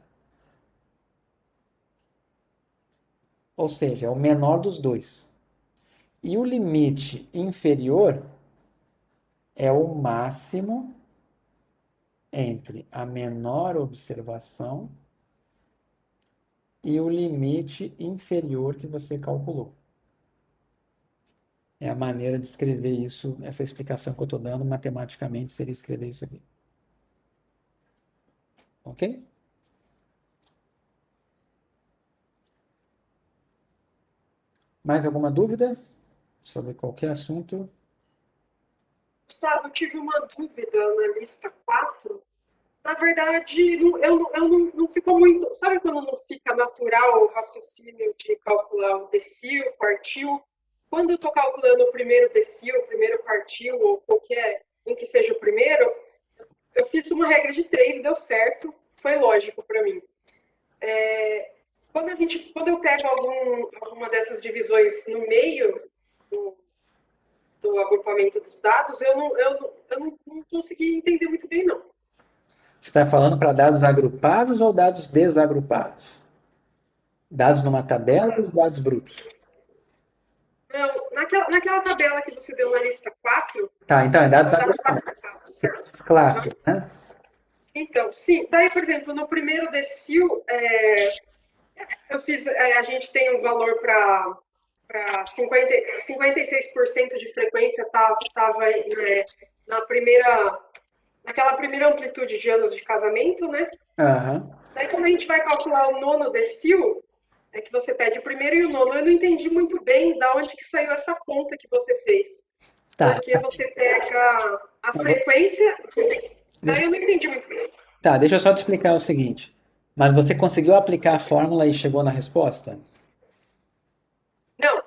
Ou seja, é o menor dos dois. E o limite inferior é o máximo entre a menor observação e o limite inferior que você calculou. É a maneira de escrever isso, essa explicação que eu estou dando, matematicamente seria escrever isso aqui. Ok? Mais alguma dúvida sobre qualquer assunto? Gustavo, eu tive uma dúvida na lista 4. Na verdade, não ficou muito. Sabe quando não fica natural o raciocínio de calcular o decil, quartil? Quando eu estou calculando o primeiro decil, o primeiro quartil, ou qualquer um que seja o primeiro, eu fiz uma regra de 3 e deu certo, foi lógico para mim. Quando eu pego alguma dessas divisões no meio do agrupamento dos dados, eu não consegui entender muito bem, não. Você está falando para dados agrupados ou dados desagrupados? Dados numa tabela ou dados brutos? Não, naquela tabela que você deu na lista 4, Tá, então é dados os dados agrupados. agrupados, certo? Clássico, né? Então, sim. Daí, por exemplo, no primeiro decil, eu fiz, a gente tem um valor para 56% de frequência, estava naquela primeira amplitude de anos de casamento, né? Aham. Daí, quando a gente vai calcular o nono decil, é que você pede o primeiro e o nono, eu não entendi muito bem da onde que saiu essa conta que você fez. Tá, Porque você pega a frequência, daí eu não entendi muito bem. tá, deixa eu só te explicar o seguinte. Mas você conseguiu aplicar a fórmula e chegou na resposta? Não,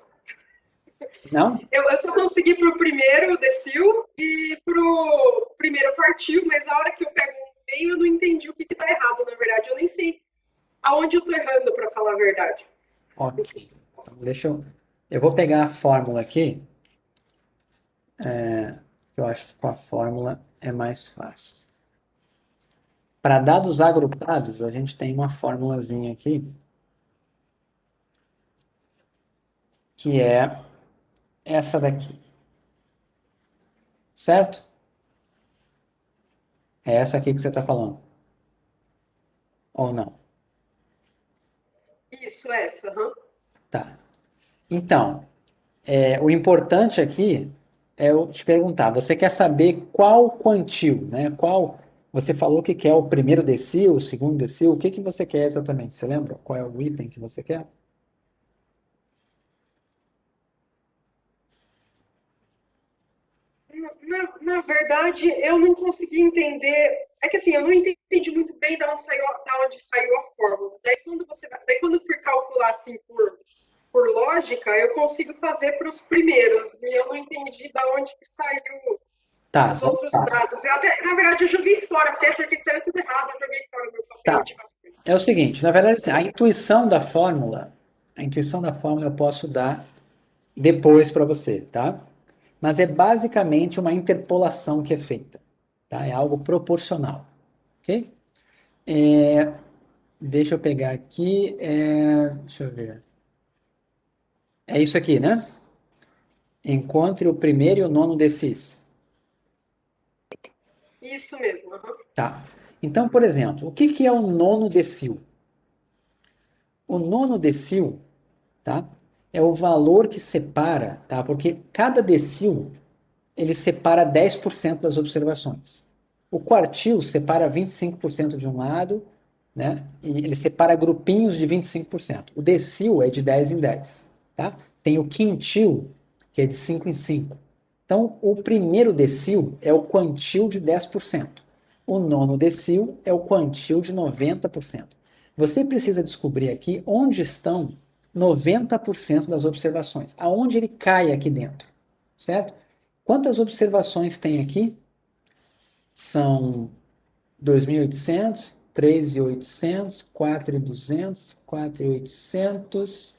Não? eu só consegui pro primeiro decil e pro primeiro quartil, mas a hora que eu pego o meio, eu não entendi o que tá errado, na verdade. Eu nem sei aonde eu tô errando, para falar a verdade. Ok. Então, deixa eu. Eu vou pegar a fórmula aqui. Eu acho que com a fórmula é mais fácil. Para dados agrupados, a gente tem uma formulazinha aqui, que é essa daqui. Certo? É essa aqui que você está falando. Ou não? Isso, essa. Tá. Então, o importante aqui é eu te perguntar, você quer saber qual quantil, né? Qual, você falou que quer o primeiro decil, o segundo decil, o que que você quer exatamente? Você lembra qual é o item que você quer? Na verdade, eu não consegui entender. É que assim, eu não entendi muito bem da onde saiu a fórmula. Daí quando eu fui calcular assim por lógica, eu consigo fazer para os primeiros. E eu não entendi da onde que saiu Tá, os vamos outros lá. dados. Na verdade, eu joguei fora até, porque saiu tudo errado. Eu joguei fora o meu papel Tá. de rascunho. É o seguinte, na verdade, assim, a intuição da fórmula eu posso dar depois para você, tá? Mas é basicamente uma interpolação que é feita, tá? É algo proporcional, ok? Deixa eu pegar aqui, deixa eu ver. É isso aqui, né? Encontre o primeiro e o nono decis. Isso mesmo. Tá. Então, por exemplo, o que que é o nono decil? O nono decil, tá? é o valor que separa, tá? Porque cada decil, ele separa 10% das observações. O quartil separa 25% de um lado, né? E ele separa grupinhos de 25%. O decil é de 10 em 10, tá? Tem o quintil, que é de 5 em 5. Então, o primeiro decil é o quantil de 10%. O nono decil é o quantil de 90%. Você precisa descobrir aqui onde estão 90% das observações, aonde ele cai aqui dentro, certo? Quantas observações tem aqui? São 2.800, 3.800, 4.200, 4.800,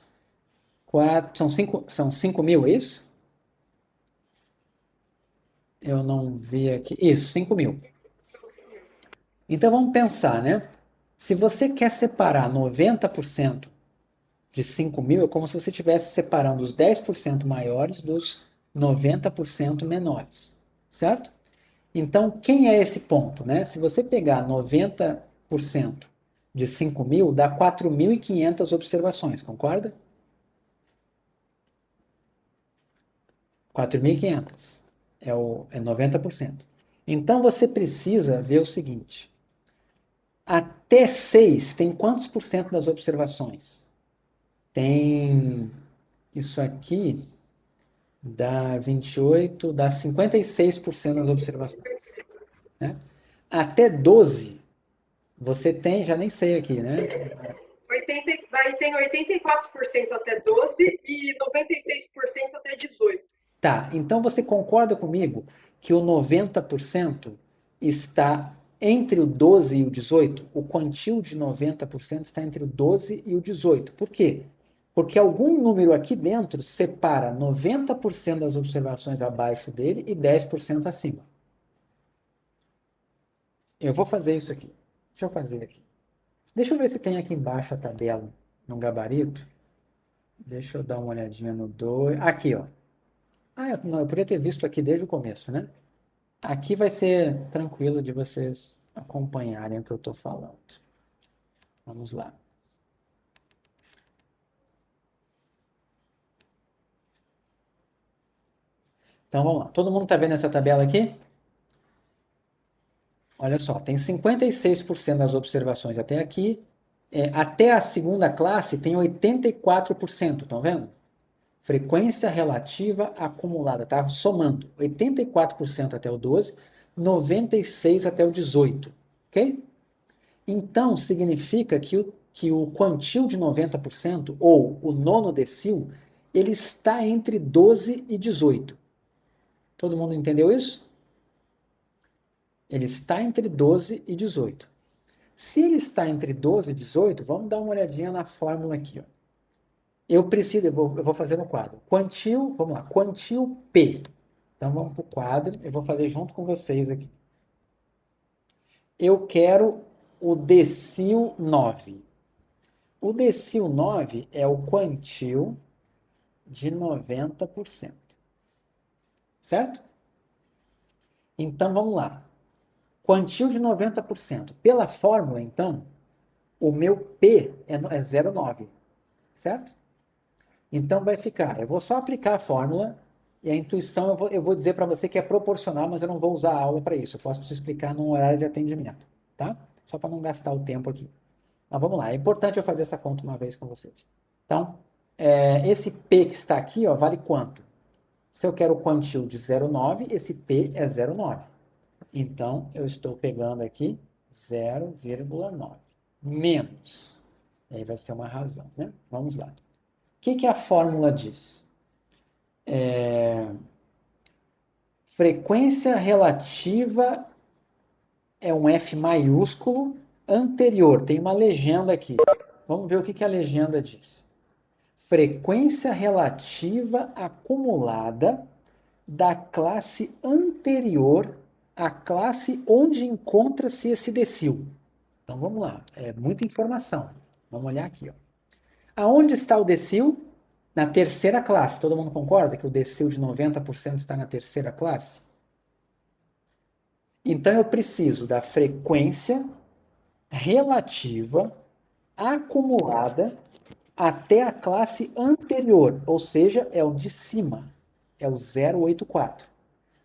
são 5.000, é isso? Eu não vi aqui. Isso, 5.000. Então vamos pensar, né? Se você quer separar 90% de 5.000, é como se você estivesse separando os 10% maiores dos 90% menores, certo? Então, quem é esse ponto, né? Se você pegar 90% de 5.000, dá 4.500 observações, concorda? 4.500 é 90%. Então, você precisa ver o seguinte. Até 6 tem quantos por cento das observações? Tem isso aqui, dá 28, dá 56% das observações. Né? Até 12, você tem, já nem sei aqui, né? Daí tem 84% até 12 e 96% até 18. Tá, então você concorda comigo que o 90% está entre o 12 e o 18? O quantil de 90% está entre o 12 e o 18. Por quê? Porque algum número aqui dentro separa 90% das observações abaixo dele e 10% acima. Eu vou fazer isso aqui. Deixa eu fazer aqui. Deixa eu ver se tem aqui embaixo a tabela no gabarito. Deixa eu dar uma olhadinha no 2. Aqui, ó. Ah, eu podia ter visto aqui desde o começo, né? Aqui vai ser tranquilo de vocês acompanharem o que eu estou falando. Vamos lá. Então vamos lá. Todo mundo está vendo essa tabela aqui? Olha só, tem 56% das observações até aqui. Até a segunda classe tem 84%, estão vendo? Frequência relativa acumulada, tá? Somando 84% até o 12, 96% até o 18, ok? Então, significa que o quantil de 90%, ou o nono decil, ele está entre 12 e 18. Todo mundo entendeu isso? Ele está entre 12 e 18. Se ele está entre 12 e 18, vamos dar uma olhadinha na fórmula aqui. Ó. Eu vou fazer no quadro. Quantil, vamos lá, quantil P. Então vamos para o quadro, eu vou fazer junto com vocês aqui. Eu quero o decil 9. O decil 9 é o quantil de 90%. Certo? Então vamos lá. Quantil de 90%. Pela fórmula, então, o meu P é 0,9. Certo? Então vai ficar. Eu vou só aplicar a fórmula e a intuição eu vou dizer para você que é proporcional, mas eu não vou usar a aula para isso. Eu posso te explicar no horário de atendimento. Tá? Só para não gastar o tempo aqui. Mas vamos lá. É importante eu fazer essa conta uma vez com vocês. Então, esse P que está aqui, ó, vale quanto? Se eu quero o quantil de 0,9, esse P é 0,9. Então, eu estou pegando aqui 0,9 menos. Aí vai ser uma razão, né? Vamos lá. O que a fórmula diz? Frequência relativa é um F maiúsculo anterior. Tem uma legenda aqui. Vamos ver o que a legenda diz. Frequência relativa acumulada da classe anterior à classe onde encontra-se esse decil. Então vamos lá, é muita informação. Vamos olhar aqui. Ó. Aonde está o decil? Na terceira classe. Todo mundo concorda que o decil de 90% está na terceira classe? Então eu preciso da frequência relativa acumulada até a classe anterior, ou seja, é o de cima, é o 084.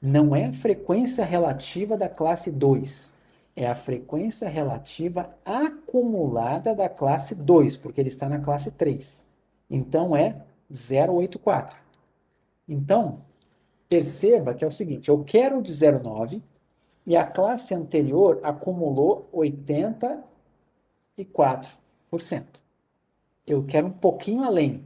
Não é a frequência relativa da classe 2, é a frequência relativa acumulada da classe 2, porque ele está na classe 3. Então é 084. Então, perceba que é o seguinte, eu quero o de 0,9 e a classe anterior acumulou 84%. Eu quero um pouquinho além.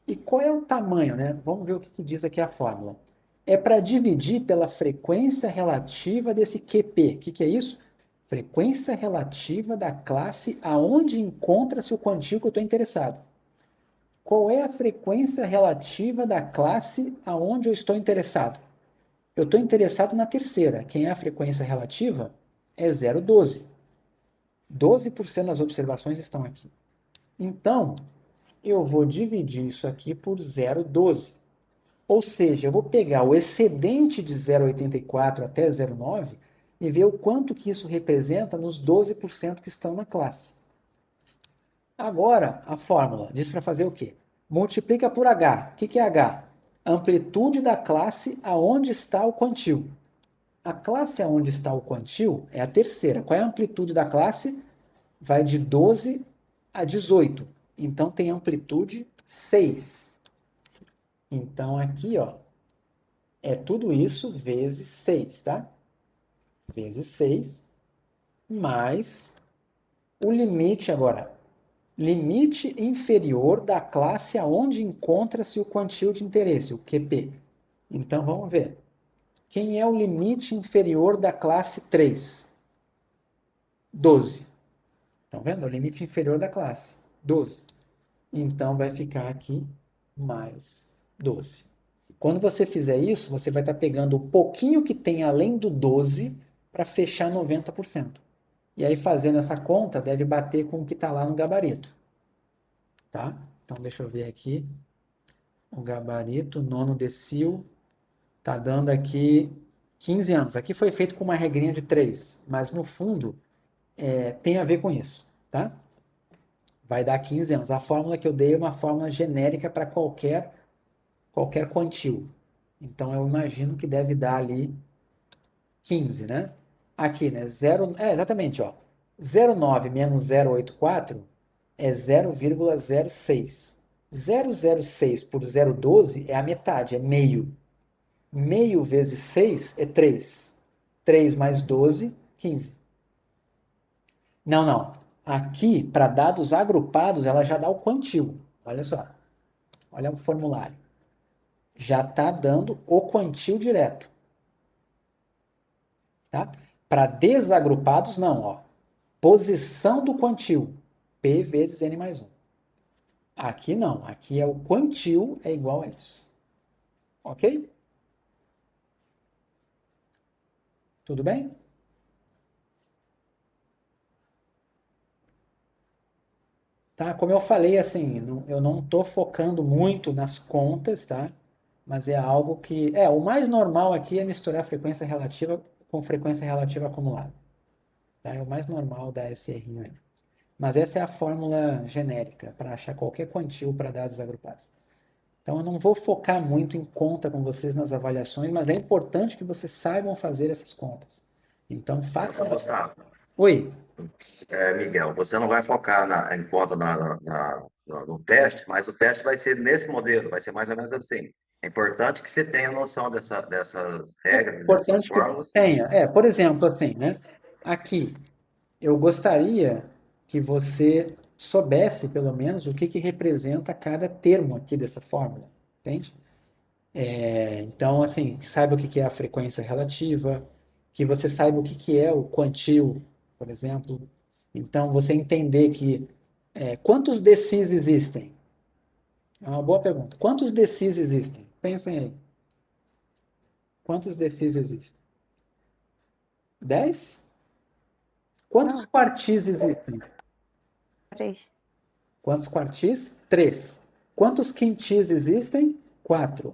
E qual é o tamanho, né? Vamos ver o que diz aqui a fórmula. É para dividir pela frequência relativa desse QP. O que é isso? Frequência relativa da classe aonde encontra-se o quantio que eu estou interessado. Qual é a frequência relativa da classe aonde eu estou interessado? Eu estou interessado na terceira. Quem é a frequência relativa? É 0,12. 12% das observações estão aqui. Então, eu vou dividir isso aqui por 0,12. Ou seja, eu vou pegar o excedente de 0,84 até 0,9 e ver o quanto que isso representa nos 12% que estão na classe. Agora, a fórmula diz para fazer o quê? Multiplica por H. O que é H? Amplitude da classe aonde está o quantio. A classe aonde está o quantio é a terceira. Qual é a amplitude da classe? Vai de 12 a 18. Então, tem amplitude 6. Então, aqui, ó, é tudo isso vezes 6, tá? Vezes 6, mais o limite agora. Limite inferior da classe aonde encontra-se o quantio de interesse, o QP. Então, vamos ver. Quem é o limite inferior da classe 3? 12. Estão vendo? É o limite inferior da classe. 12. Então, vai ficar aqui mais 12. Quando você fizer isso, você vai estar pegando o pouquinho que tem além do 12 para fechar 90%. E aí, fazendo essa conta, deve bater com o que está lá no gabarito. Tá? Então, deixa eu ver aqui. O gabarito, nono decil, está dando aqui 15 anos. Aqui foi feito com uma regrinha de 3, mas no fundo tem a ver com isso. Tá? Vai dar 15 anos. A fórmula que eu dei é uma fórmula genérica para qualquer quantio. Então, eu imagino que deve dar ali 15, né? Aqui, né? Exatamente, ó. 0,9 menos 0,84 é 0,06. 0,06 por 0,12 é a metade, é meio. Meio vezes 6 é 3. 3 mais 12, 15. Não. Aqui, para dados agrupados, ela já dá o quantio. Olha só. Olha o formulário. Já está dando o quantio direto. Tá? Para desagrupados, não. Ó. Posição do quantio. P vezes N mais 1. Aqui não. Aqui é o quantio é igual a isso. Ok? Tudo bem? Tá? Como eu falei, assim, eu não estou focando muito nas contas, tá? Mas é algo que... o mais normal aqui é misturar frequência relativa com frequência relativa acumulada. Tá? É o mais normal dar esse errinho aí. Mas essa é a fórmula genérica para achar qualquer quantio para dados agrupados. Então, eu não vou focar muito em conta com vocês nas avaliações, mas é importante que vocês saibam fazer essas contas. Então, faça... Gustavo, Oi. Miguel, você não vai focar em conta no teste, mas o teste vai ser nesse modelo, vai ser mais ou menos assim. É importante que você tenha noção dessas regras, É dessas importante que fórmulas. você tenha. Por exemplo, assim, né? Aqui, eu gostaria que você soubesse, pelo menos, o que representa cada termo aqui dessa fórmula, entende? Então, assim, que saiba o que é a frequência relativa, que você saiba o que é o quantio, por exemplo. Então, você entender que quantos decis existem? É uma boa pergunta. Quantos decis existem? Pensem aí. Quantos decis existem? 10? Quantos quartis existem? 3. Quantos quartis? 3. Quantos quintis existem? 4.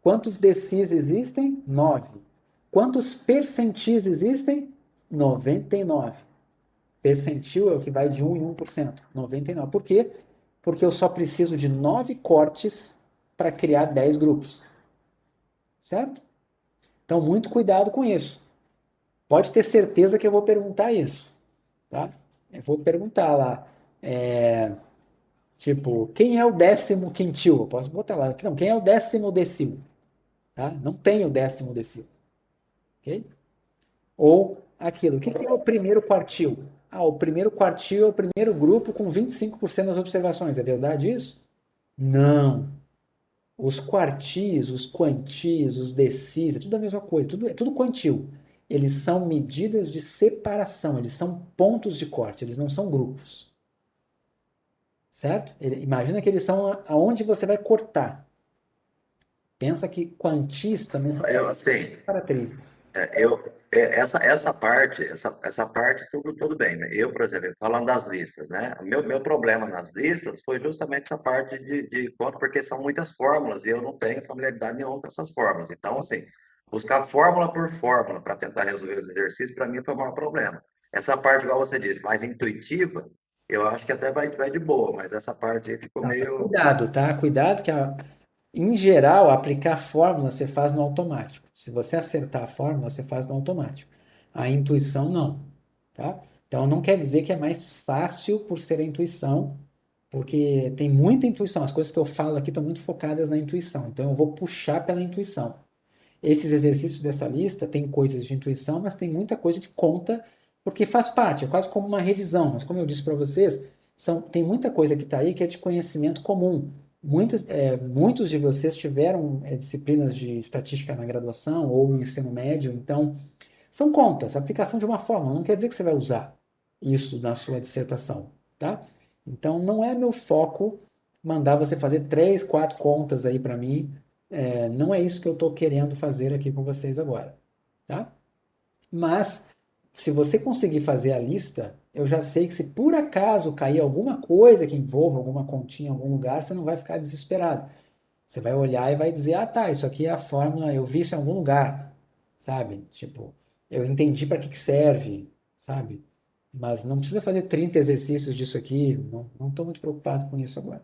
Quantos decis existem? 9. Quantos percentis existem? 99. Percentil é o que vai de 1 em 1%. 99. Por quê? porque eu só preciso de 9 cortes para criar 10 grupos. Certo? Então, muito cuidado com isso. Pode ter certeza que eu vou perguntar isso. Tá? Eu vou perguntar lá. Tipo, quem é o 10º quintil? Eu posso botar lá. Não, quem é o 10º decil? Tá? Não tem o 10º decil. Ok? Ou aquilo. O que é o primeiro quartil? Ah, o primeiro quartil é o primeiro grupo com 25% das observações. É verdade isso? Não. Os quartis, os quantis, os decis, é tudo a mesma coisa, é tudo quantil. Eles são medidas de separação, eles são pontos de corte, eles não são grupos. Certo? Imagina que eles são aonde você vai cortar. Pensa que quantis também são Assim, separatrizes. essa parte tudo bem, né? Eu, por exemplo, falando das listas, né? Meu problema nas listas foi justamente essa parte de conta, porque são muitas fórmulas e eu não tenho familiaridade nenhuma com essas fórmulas. Então, assim, buscar fórmula por fórmula para tentar resolver os exercícios, para mim foi o maior problema. Essa parte, igual você disse, mais intuitiva, eu acho que até vai de boa, mas essa parte aí ficou Tá, mas meio. cuidado, tá? Cuidado que em geral, aplicar fórmula você faz no automático. Se você acertar a fórmula, você faz no automático. A intuição não, tá? Então não quer dizer que é mais fácil por ser a intuição, porque tem muita intuição. As coisas que eu falo aqui estão muito focadas na intuição. Então eu vou puxar pela intuição. Esses exercícios dessa lista tem coisas de intuição, mas tem muita coisa de conta, porque faz parte, é quase como uma revisão. Mas como eu disse para vocês, tem muita coisa que está aí que é de conhecimento comum. Muitos de vocês tiveram disciplinas de estatística na graduação ou no ensino médio, então são contas, aplicação de uma forma, não quer dizer que você vai usar isso na sua dissertação, tá? Então não é meu foco mandar você fazer 3, 4 contas aí para mim, não é isso que eu estou querendo fazer aqui com vocês agora, tá? Mas, se você conseguir fazer a lista, eu já sei que se por acaso cair alguma coisa que envolva alguma continha em algum lugar, você não vai ficar desesperado. Você vai olhar e vai dizer, ah tá, isso aqui é a fórmula, eu vi isso em algum lugar, sabe? Tipo, eu entendi para que serve, sabe? Mas não precisa fazer 30 exercícios disso aqui, não estou muito preocupado com isso agora.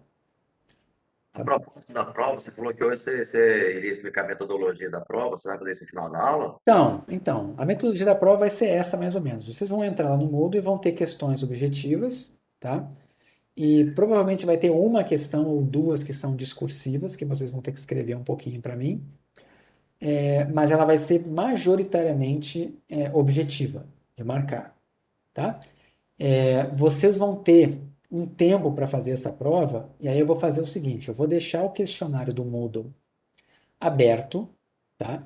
A propósito da prova, você falou que hoje você iria explicar a metodologia da prova, você vai fazer isso no final da aula? Então, a metodologia da prova vai ser essa mais ou menos. Vocês vão entrar lá no Moodle e vão ter questões objetivas, tá? E provavelmente vai ter uma questão ou duas que são discursivas, que vocês vão ter que escrever um pouquinho para mim, mas ela vai ser majoritariamente objetiva, de marcar, tá? Vocês vão ter um tempo para fazer essa prova, e aí eu vou fazer o seguinte, eu vou deixar o questionário do Moodle aberto, tá?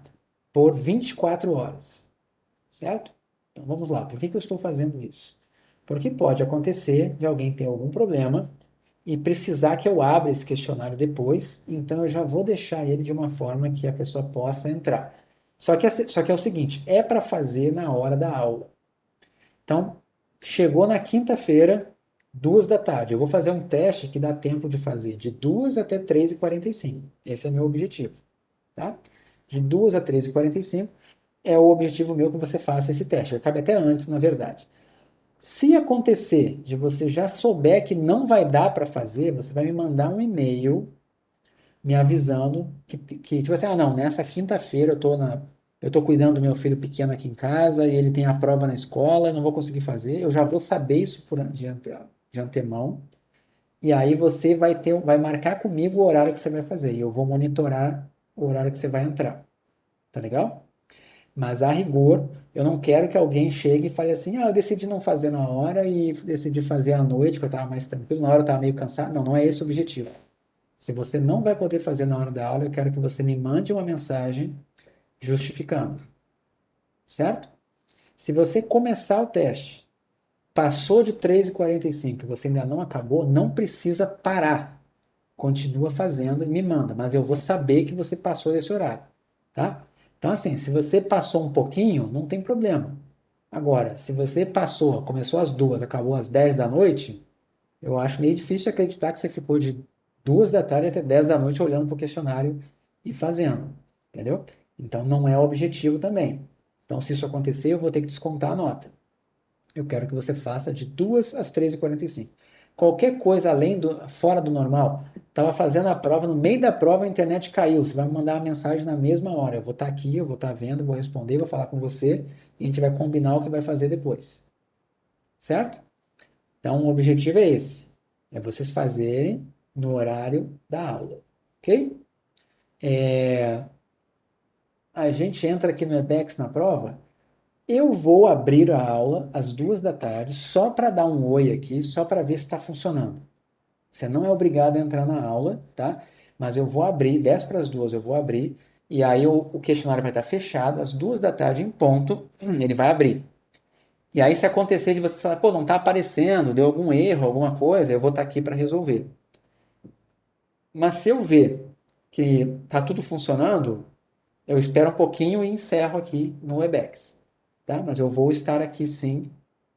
Por 24 horas, certo? Então vamos lá, por que eu estou fazendo isso? Porque pode acontecer de alguém ter algum problema e precisar que eu abra esse questionário depois, então eu já vou deixar ele de uma forma que a pessoa possa entrar. Só que é o seguinte, é para fazer na hora da aula. Então, chegou na quinta-feira, 2 da tarde. Eu vou fazer um teste que dá tempo de fazer de 2 até 3h45. Esse é meu objetivo, tá? De 2 a 3h45 é o objetivo meu que você faça esse teste. Cabe até antes, na verdade. Se acontecer de você já souber que não vai dar para fazer, você vai me mandar um e-mail me avisando que tipo assim, não, nessa quinta-feira eu tô cuidando do meu filho pequeno aqui em casa e ele tem a prova na escola, eu não vou conseguir fazer, eu já vou saber isso de antemão, e aí você vai marcar comigo o horário que você vai fazer, e eu vou monitorar o horário que você vai entrar, tá legal? Mas a rigor, eu não quero que alguém chegue e fale assim, eu decidi não fazer na hora e decidi fazer à noite, que eu estava mais tranquilo, na hora eu estava meio cansado, não é esse o objetivo. Se você não vai poder fazer na hora da aula, eu quero que você me mande uma mensagem justificando, certo? Se você começar o teste, passou de 3h45 e você ainda não acabou, não precisa parar. Continua fazendo e me manda, mas eu vou saber que você passou desse horário, tá? Então, assim, se você passou um pouquinho, não tem problema. Agora, se você começou às 2, acabou às 10 da noite, eu acho meio difícil acreditar que você ficou de 2 da tarde até 10 da noite olhando para o questionário e fazendo, entendeu? Então não é objetivo também. Então, se isso acontecer, eu vou ter que descontar a nota. Eu quero que você faça de 2 às 3h45. Qualquer coisa fora do normal. Estava fazendo a prova, no meio da prova a internet caiu. Você vai me mandar uma mensagem na mesma hora. Eu vou estar aqui, eu vou estar vendo, vou responder, vou falar com você e a gente vai combinar o que vai fazer depois. Certo? Então, o objetivo é esse. É vocês fazerem no horário da aula. Ok? A gente entra aqui no Webex na prova. Eu vou abrir a aula às 2 da tarde, só para dar um oi aqui, só para ver se está funcionando. Você não é obrigado a entrar na aula, tá? Mas eu vou abrir, 10 para as 2 eu vou abrir, e aí o questionário vai estar fechado, às 2 da tarde em ponto, ele vai abrir. E aí, se acontecer de você falar, pô, não está aparecendo, deu algum erro, alguma coisa, eu vou estar aqui para resolver. Mas se eu ver que está tudo funcionando, eu espero um pouquinho e encerro aqui no Webex, tá? Mas eu vou estar aqui sim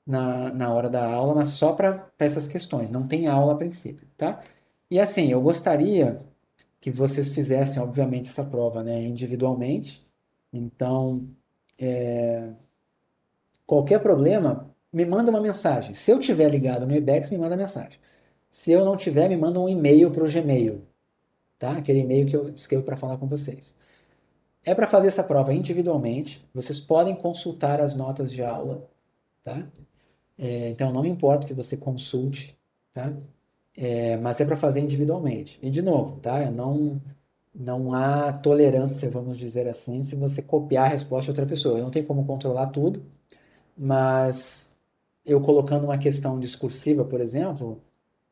na hora da aula, mas só para essas questões, não tem aula a princípio, tá? E assim, eu gostaria que vocês fizessem, obviamente, essa prova, né, individualmente. Então, qualquer problema, me manda uma mensagem. Se eu tiver ligado no Webex, me manda mensagem. Se eu não tiver, me manda um e-mail para o Gmail, tá? Aquele e-mail que eu escrevo para falar com vocês. É para fazer essa prova individualmente. Vocês podem consultar as notas de aula, tá? Então, não importa que você consulte, tá? Mas é para fazer individualmente. E, de novo, tá? Não há tolerância, vamos dizer assim, se você copiar a resposta de outra pessoa. Eu não tenho como controlar tudo, mas eu colocando uma questão discursiva, por exemplo,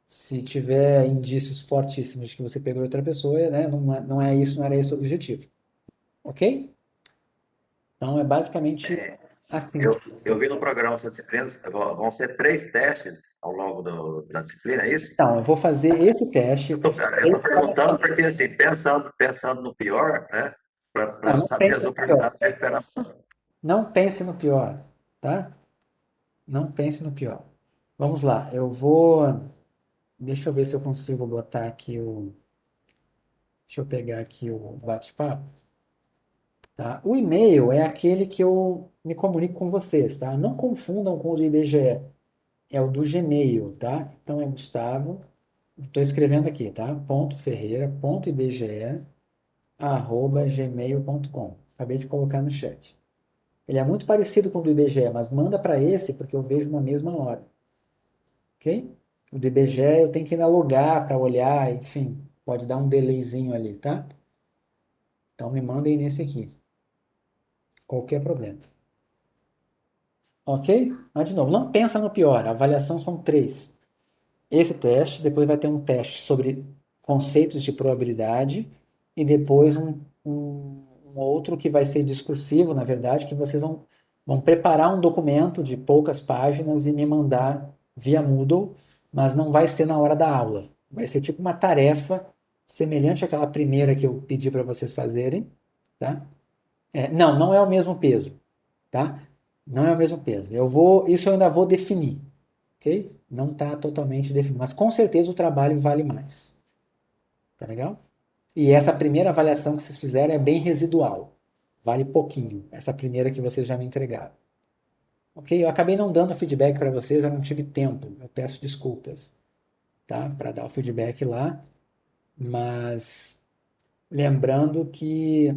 se tiver indícios fortíssimos de que você pegou outra pessoa, né? Não é isso, não era esse o objetivo. Ok? Então, é basicamente assim. Eu vi no programa sua disciplina, vão ser 3 testes ao longo da disciplina, é isso? Então, eu vou fazer esse teste. Eu estou perguntando porque, assim, pensando no pior, né? Não, Para não saber pense as no pior. oportunidades de recuperação. Não pense no pior, tá? Não pense no pior. Vamos lá, eu vou. Deixa eu ver se eu consigo botar aqui o. Deixa eu pegar aqui o bate-papo. Tá? O e-mail é aquele que eu me comunico com vocês, tá? Não confundam com o do IBGE. É o do Gmail, tá? Então é Gustavo. Estou escrevendo aqui, tá? .ferreira.ibge@gmail.com. Acabei de colocar no chat. Ele é muito parecido com o do IBGE, mas manda para esse porque eu vejo na mesma hora. Ok? O do IBGE eu tenho que ir logar para olhar, enfim, pode dar um delayzinho ali, tá? Então me mandem nesse aqui. Qualquer problema. Ok? Mas de novo, não pensa no pior. A avaliação são 3. Esse teste, depois vai ter um teste sobre conceitos de probabilidade e depois um outro que vai ser discursivo, na verdade, que vocês vão preparar um documento de poucas páginas e me mandar via Moodle, mas não vai ser na hora da aula. Vai ser tipo uma tarefa semelhante àquela primeira que eu pedi para vocês fazerem, tá? Não é o mesmo peso, tá? Não é o mesmo peso. Isso eu ainda vou definir, ok? Não está totalmente definido, mas com certeza o trabalho vale mais. Tá legal? E essa primeira avaliação que vocês fizeram é bem residual. Vale pouquinho. Essa primeira que vocês já me entregaram. Ok? Eu acabei não dando feedback para vocês, eu não tive tempo. Eu peço desculpas, tá? Para dar o feedback lá. Mas lembrando que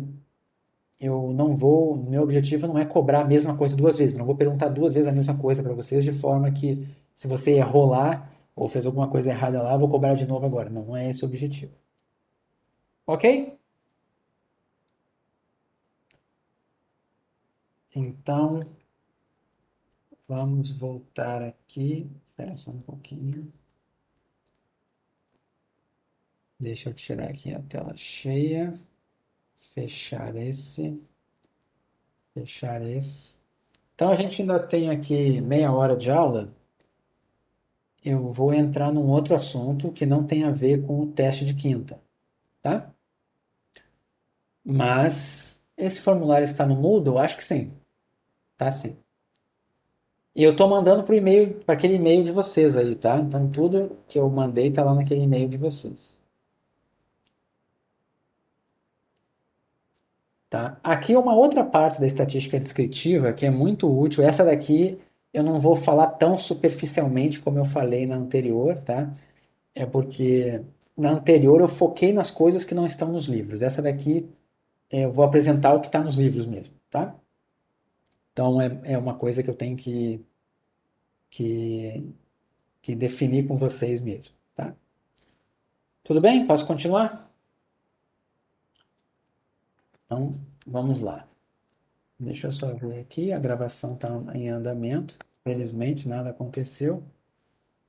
eu não vou, meu objetivo não é cobrar a mesma coisa 2 vezes. Não vou perguntar 2 vezes a mesma coisa para vocês, de forma que se você errou lá ou fez alguma coisa errada lá, eu vou cobrar de novo agora. Não é esse o objetivo. Ok? Então, vamos voltar aqui. Espera só um pouquinho. Deixa eu tirar aqui a tela cheia. Fechar esse. Fechar esse. Então, a gente ainda tem aqui meia hora de aula. Eu vou entrar num outro assunto que não tem a ver com o teste de quinta, tá? Mas esse formulário está no Moodle? Acho que sim. Tá sim. E eu estou mandando para aquele e-mail de vocês aí, tá? Então tudo que eu mandei está lá naquele e-mail de vocês. Tá? Aqui é uma outra parte da estatística descritiva que é muito útil. Essa daqui eu não vou falar tão superficialmente como eu falei na anterior, tá? É porque na anterior eu foquei nas coisas que não estão nos livros. Essa daqui eu vou apresentar o que está nos livros mesmo, tá? Então é uma coisa que eu tenho que, que definir com vocês mesmo, tá? Tudo bem? Posso continuar? Então, vamos lá. Deixa eu só ver aqui, a gravação está em andamento. Felizmente, nada aconteceu.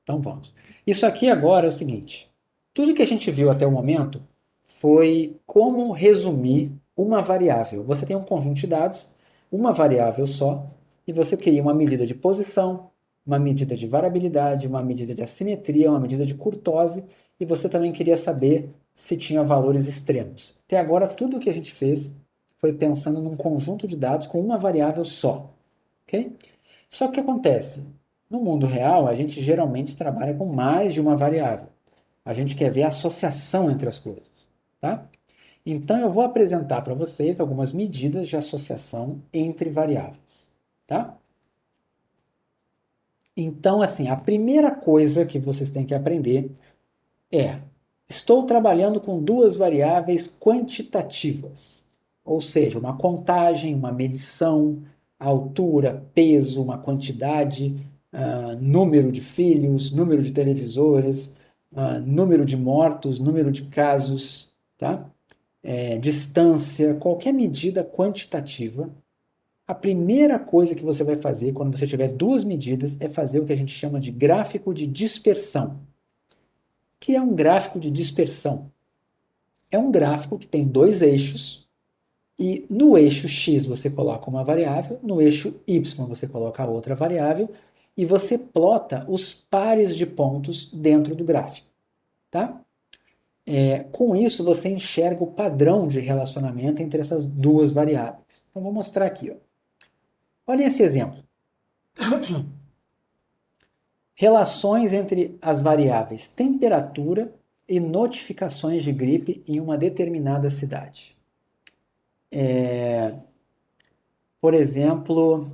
Então vamos. Isso aqui agora é o seguinte: tudo que a gente viu até o momento foi como resumir uma variável. Você tem um conjunto de dados, uma variável só, e você cria uma medida de posição, uma medida de variabilidade, uma medida de assimetria, uma medida de kurtose, e você também queria saber se tinha valores extremos. Até agora, tudo o que a gente fez foi pensando num conjunto de dados com uma variável só. Ok? Só que o que acontece? No mundo real, a gente geralmente trabalha com mais de uma variável. A gente quer ver a associação entre as coisas, tá? Então, eu vou apresentar para vocês algumas medidas de associação entre variáveis, tá? Então, assim, a primeira coisa que vocês têm que aprender é: estou trabalhando com duas variáveis quantitativas, ou seja, uma contagem, uma medição, altura, peso, uma quantidade, número de filhos, número de televisores, número de mortos, número de casos, tá? Distância, qualquer medida quantitativa. A primeira coisa que você vai fazer quando você tiver duas medidas é fazer o que a gente chama de gráfico de dispersão. O que é um gráfico de dispersão? É um gráfico que tem dois eixos e no eixo x você coloca uma variável, no eixo y você coloca outra variável e você plota os pares de pontos dentro do gráfico, tá? Com isso você enxerga o padrão de relacionamento entre essas duas variáveis. Então vou mostrar aqui, ó. Olhem esse exemplo. Relações entre as variáveis temperatura e notificações de gripe em uma determinada cidade. Por exemplo,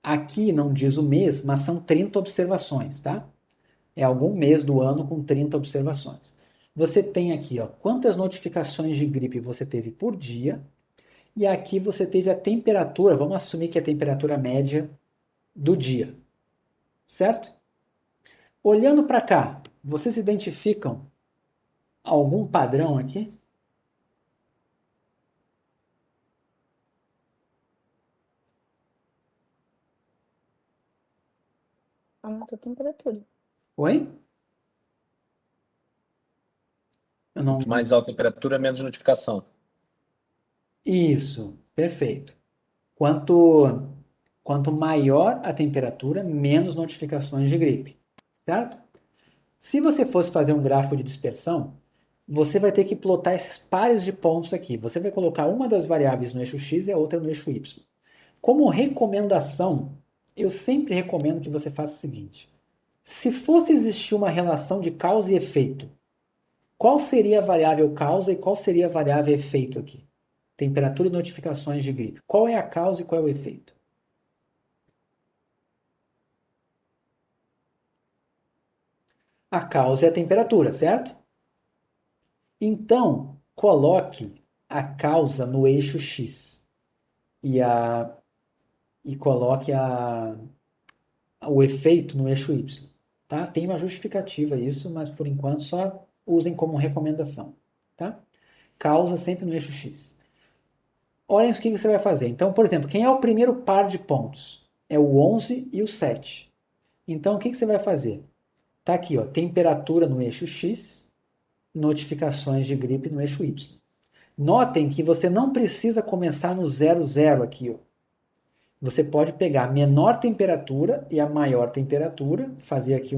aqui não diz o mês, mas são 30 observações, tá? É algum mês do ano com 30 observações. Você tem aqui, ó, quantas notificações de gripe você teve por dia, e aqui você teve a temperatura, vamos assumir que é a temperatura média do dia, certo? Olhando para cá, vocês identificam algum padrão aqui? Aumenta a temperatura. Oi? Eu não... Mais alta temperatura, menos notificação. Isso, perfeito. Quanto maior a temperatura, menos notificações de gripe, certo? Se você fosse fazer um gráfico de dispersão, você vai ter que plotar esses pares de pontos aqui. Você vai colocar uma das variáveis no eixo x e a outra no eixo y. Como recomendação, eu sempre recomendo que você faça o seguinte: se fosse existir uma relação de causa e efeito, qual seria a variável causa e qual seria a variável efeito aqui? Temperatura e notificações de gripe. Qual é a causa e qual é o efeito? A causa é a temperatura, certo? Então, coloque a causa no eixo x e coloque o efeito no eixo y. Tá? Tem uma justificativa isso, mas por enquanto só usem como recomendação. Tá? Causa sempre no eixo x. Olhem o que você vai fazer. Então, por exemplo, quem é o primeiro par de pontos? É o 11 e o 7. Então, o que você vai fazer? Tá aqui, ó, temperatura no eixo x, notificações de gripe no eixo y. Notem que você não precisa começar no 0, 0 aqui, ó. Você pode pegar a menor temperatura e a maior temperatura, fazer aqui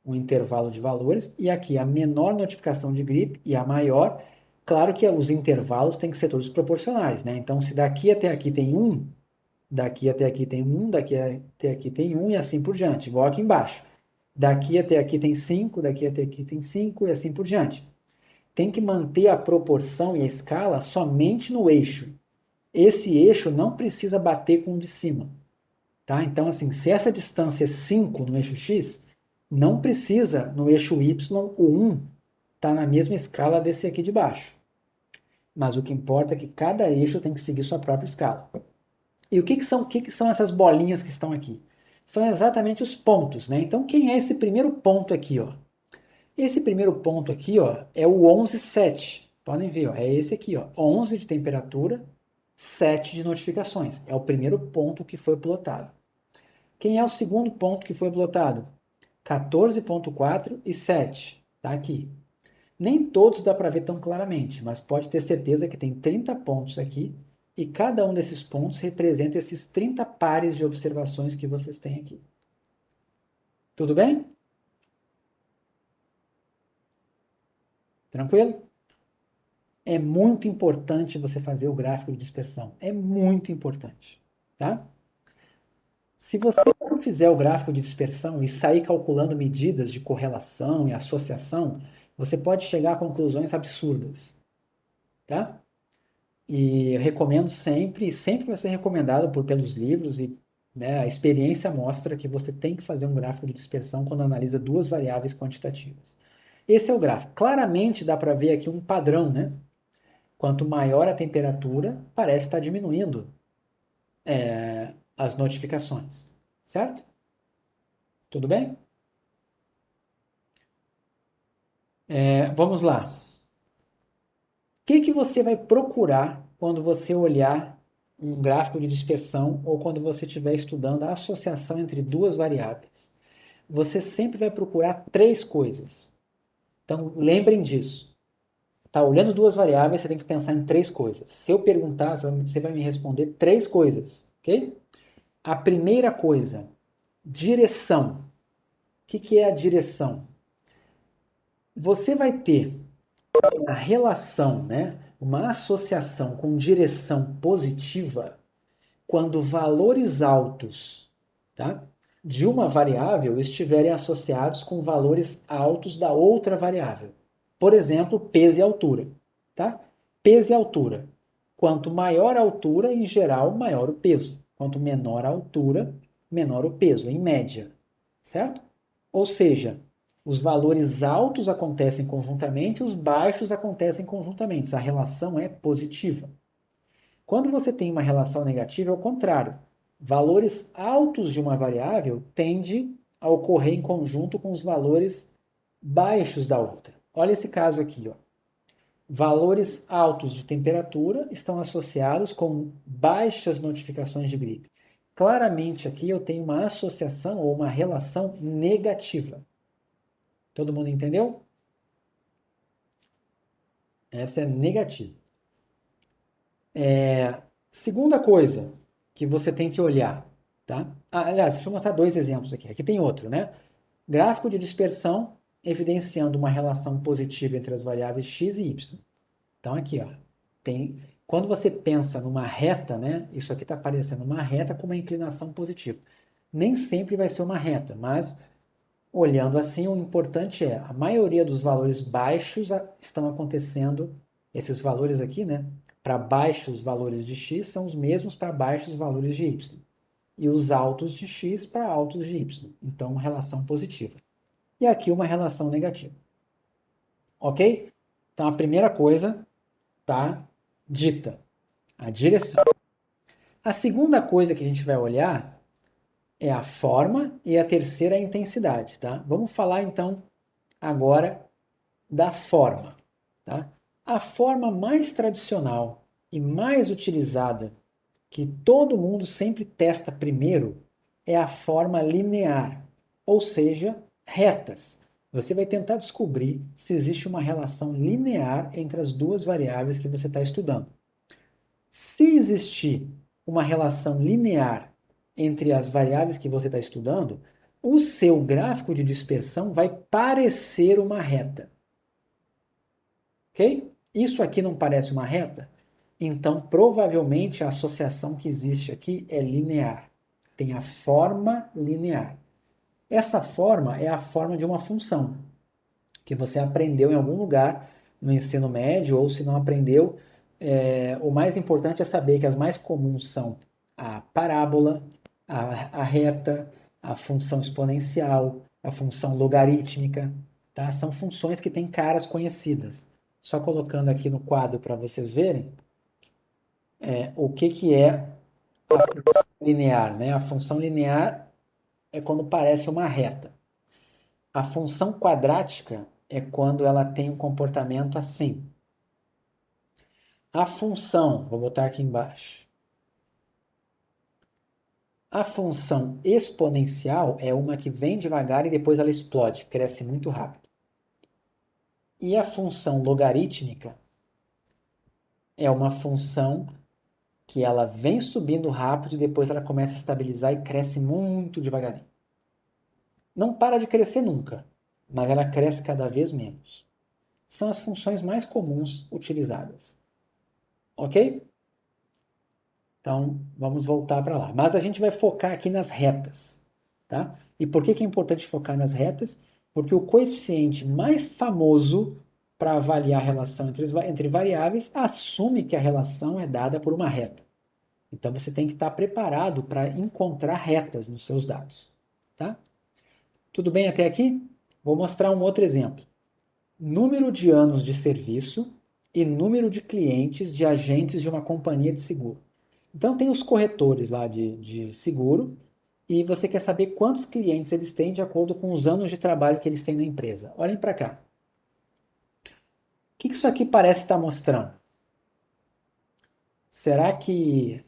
um intervalo de valores, e aqui a menor notificação de gripe e a maior. Claro que os intervalos têm que ser todos proporcionais, né? Então, se daqui até aqui tem 1, daqui até aqui tem 1, daqui até aqui tem 1 e assim por diante, igual aqui embaixo. Daqui até aqui tem 5, daqui até aqui tem 5 e assim por diante. Tem que manter a proporção e a escala somente no eixo. Esse eixo não precisa bater com o de cima. Tá? Então, assim, se essa distância é 5 no eixo x, não precisa no eixo y o 1 estar na mesma escala desse aqui de baixo. Mas o que importa é que cada eixo tem que seguir sua própria escala. E o que que são essas bolinhas que estão aqui? São exatamente os pontos, né? Então, quem é esse primeiro ponto aqui, ó? Esse primeiro ponto aqui, ó, é o 11,7. Podem ver, ó, é esse aqui, ó, 11 de temperatura, 7 de notificações. É o primeiro ponto que foi plotado. Quem é o segundo ponto que foi plotado? 14,4 e 7. Tá aqui. Nem todos dá para ver tão claramente, mas pode ter certeza que tem 30 pontos aqui e cada um desses pontos representa esses 30 pares de observações que vocês têm aqui. Tudo bem? Tranquilo? É muito importante você fazer o gráfico de dispersão. É muito importante, tá? Se você não fizer o gráfico de dispersão e sair calculando medidas de correlação e associação, você pode chegar a conclusões absurdas, tá? E eu recomendo sempre, e sempre vai ser recomendado pelos livros, e né, a experiência mostra que você tem que fazer um gráfico de dispersão quando analisa duas variáveis quantitativas. Esse é o gráfico. Claramente dá para ver aqui um padrão, né? Quanto maior a temperatura, parece estar diminuindo as notificações, certo? Tudo bem? Vamos lá. O que você vai procurar quando você olhar um gráfico de dispersão ou quando você estiver estudando a associação entre duas variáveis? Você sempre vai procurar três coisas. Então, lembrem disso. Tá olhando duas variáveis, você tem que pensar em três coisas. Se eu perguntar, você vai me responder três coisas, ok? A primeira coisa, direção. O que é a direção? Você vai ter uma relação, né? Uma associação com direção positiva quando valores altos, tá? De uma variável estiverem associados com valores altos da outra variável. Por exemplo, peso e altura, tá? Peso e altura. Quanto maior a altura, em geral, maior o peso. Quanto menor a altura, menor o peso, em média, certo? Ou seja, os valores altos acontecem conjuntamente, os baixos acontecem conjuntamente. A relação é positiva. Quando você tem uma relação negativa, é o contrário. Valores altos de uma variável tende a ocorrer em conjunto com os valores baixos da outra. Olha esse caso aqui, ó. Valores altos de temperatura estão associados com baixas notificações de gripe. Claramente aqui eu tenho uma associação ou uma relação negativa. Todo mundo entendeu? Essa é negativa. Segunda coisa que você tem que olhar, tá? Aliás, deixa eu mostrar dois exemplos aqui. Aqui tem outro, né? Gráfico de dispersão evidenciando uma relação positiva entre as variáveis x e y. Então aqui, ó, quando você pensa numa reta, né? Isso aqui está aparecendo uma reta com uma inclinação positiva. Nem sempre vai ser uma reta, mas olhando assim, o importante é a maioria dos valores baixos estão acontecendo, esses valores aqui, né? Para baixos valores de x são os mesmos para baixos valores de y. E os altos de x para altos de y. Então, uma relação positiva. E aqui uma relação negativa. Ok? Então, a primeira coisa está dita. A direção. A segunda coisa que a gente vai olhar é a forma e a terceira é a intensidade, tá? Vamos falar, então, agora da forma, tá? A forma mais tradicional e mais utilizada, que todo mundo sempre testa primeiro, é a forma linear, ou seja, retas. Você vai tentar descobrir se existe uma relação linear entre as duas variáveis que você está estudando. Se existir uma relação linear entre as variáveis que você está estudando, o seu gráfico de dispersão vai parecer uma reta. Ok? Isso aqui não parece uma reta? Então, provavelmente, a associação que existe aqui é linear. Tem a forma linear. Essa forma é a forma de uma função, que você aprendeu em algum lugar no ensino médio, ou se não aprendeu, o mais importante é saber que as mais comuns são a parábola, a reta, a função exponencial, a função logarítmica, tá? São funções que têm caras conhecidas. Só colocando aqui no quadro para vocês verem o que é a função linear, né? A função linear é quando parece uma reta. A função quadrática é quando ela tem um comportamento assim. A função, vou botar aqui embaixo. A função exponencial é uma que vem devagar e depois ela explode, cresce muito rápido. E a função logarítmica é uma função que ela vem subindo rápido e depois ela começa a estabilizar e cresce muito devagarinho. Não para de crescer nunca, mas ela cresce cada vez menos. São as funções mais comuns utilizadas. Ok? Então, vamos voltar para lá. Mas a gente vai focar aqui nas retas. Tá? E por que é importante focar nas retas? Porque o coeficiente mais famoso para avaliar a relação entre variáveis assume que a relação é dada por uma reta. Então, você tem que estar preparado para encontrar retas nos seus dados. Tá? Tudo bem até aqui? Vou mostrar um outro exemplo. Número de anos de serviço e número de clientes de agentes de uma companhia de seguro. Então, tem os corretores lá de seguro e você quer saber quantos clientes eles têm de acordo com os anos de trabalho que eles têm na empresa. Olhem para cá. O que isso aqui parece estar mostrando? Será que...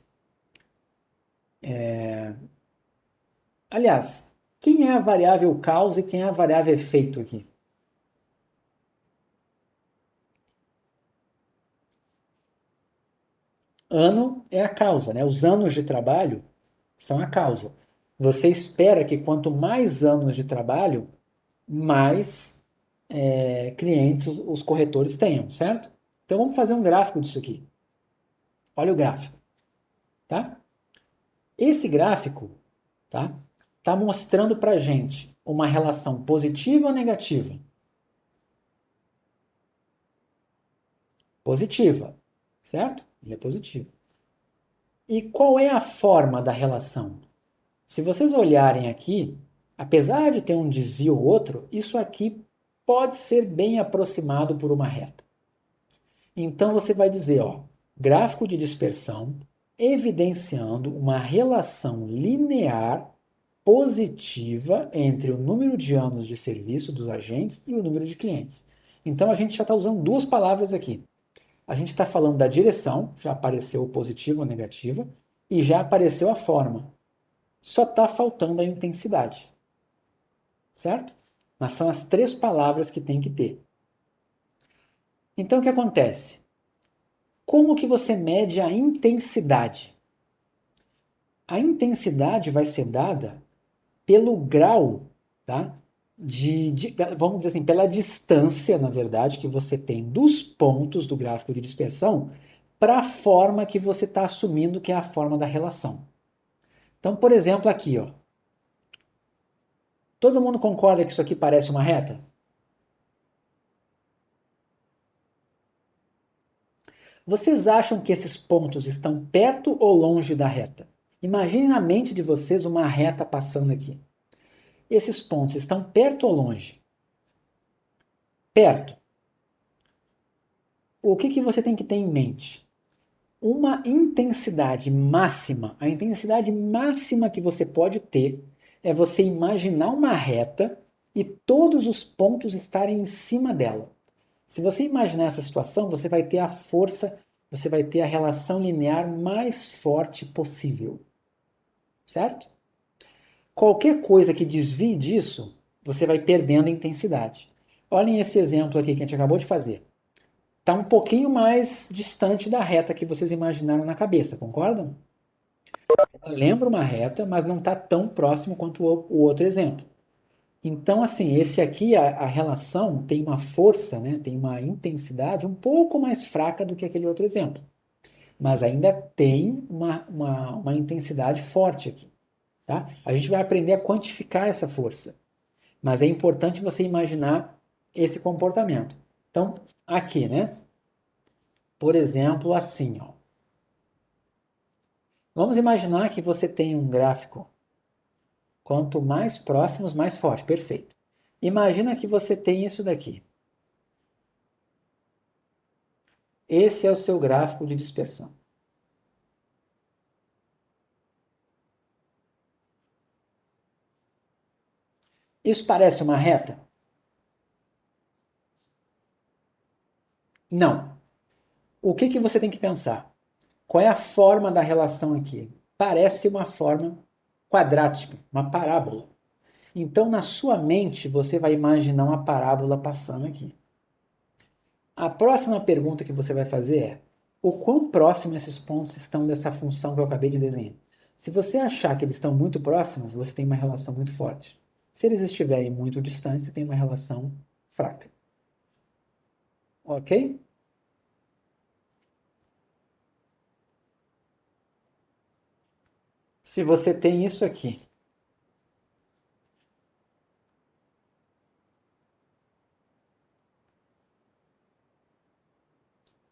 Aliás, quem é a variável causa e quem é a variável efeito aqui? Ano é a causa, né? Os anos de trabalho são a causa. Você espera que quanto mais anos de trabalho, mais clientes os corretores tenham, certo? Então vamos fazer um gráfico disso aqui. Olha o gráfico, tá? Esse gráfico, tá mostrando para gente uma relação positiva ou negativa? Positiva, certo? Ele é positivo. E qual é a forma da relação? Se vocês olharem aqui, apesar de ter um desvio ou outro, isso aqui pode ser bem aproximado por uma reta. Então você vai dizer, ó, gráfico de dispersão evidenciando uma relação linear positiva entre o número de anos de serviço dos agentes e o número de clientes. Então a gente já está usando duas palavras aqui. A gente está falando da direção, já apareceu positiva ou negativa, e já apareceu a forma. Só está faltando a intensidade. Certo? Mas são as três palavras que tem que ter. Então o que acontece? Como que você mede a intensidade? A intensidade vai ser dada pelo grau, tá? Vamos dizer assim, pela distância, na verdade, que você tem dos pontos do gráfico de dispersão para a forma que você está assumindo que é a forma da relação. Então, por exemplo, aqui, ó. Todo mundo concorda que isso aqui parece uma reta? Vocês acham que esses pontos estão perto ou longe da reta? Imagine na mente de vocês uma reta passando aqui. Esses pontos estão perto ou longe? Perto. O que você tem que ter em mente? Uma intensidade máxima. A intensidade máxima que você pode ter é você imaginar uma reta e todos os pontos estarem em cima dela. Se você imaginar essa situação, você vai ter a força, você vai ter a relação linear mais forte possível. Certo? Qualquer coisa que desvie disso, você vai perdendo a intensidade. Olhem esse exemplo aqui que a gente acabou de fazer. Está um pouquinho mais distante da reta que vocês imaginaram na cabeça, concordam? Lembra uma reta, mas não está tão próximo quanto o outro exemplo. Então, assim, esse aqui, a relação tem uma força, né, tem uma intensidade um pouco mais fraca do que aquele outro exemplo. Mas ainda tem uma intensidade forte aqui. Tá? A gente vai aprender a quantificar essa força. Mas é importante você imaginar esse comportamento. Então, aqui, né? Por exemplo, assim, ó. Vamos imaginar que você tem um gráfico Quanto mais próximos, mais forte. Perfeito. Imagina que você tem isso daqui. Esse é o seu gráfico de dispersão. Isso parece uma reta? Não. O que você tem que pensar? Qual é a forma da relação aqui? Parece uma forma quadrática, uma parábola. Então, na sua mente, você vai imaginar uma parábola passando aqui. A próxima pergunta que você vai fazer é: o quão próximo esses pontos estão dessa função que eu acabei de desenhar? Se você achar que eles estão muito próximos, você tem uma relação muito forte. Se eles estiverem muito distantes, você tem uma relação fraca. Ok? Se você tem isso aqui,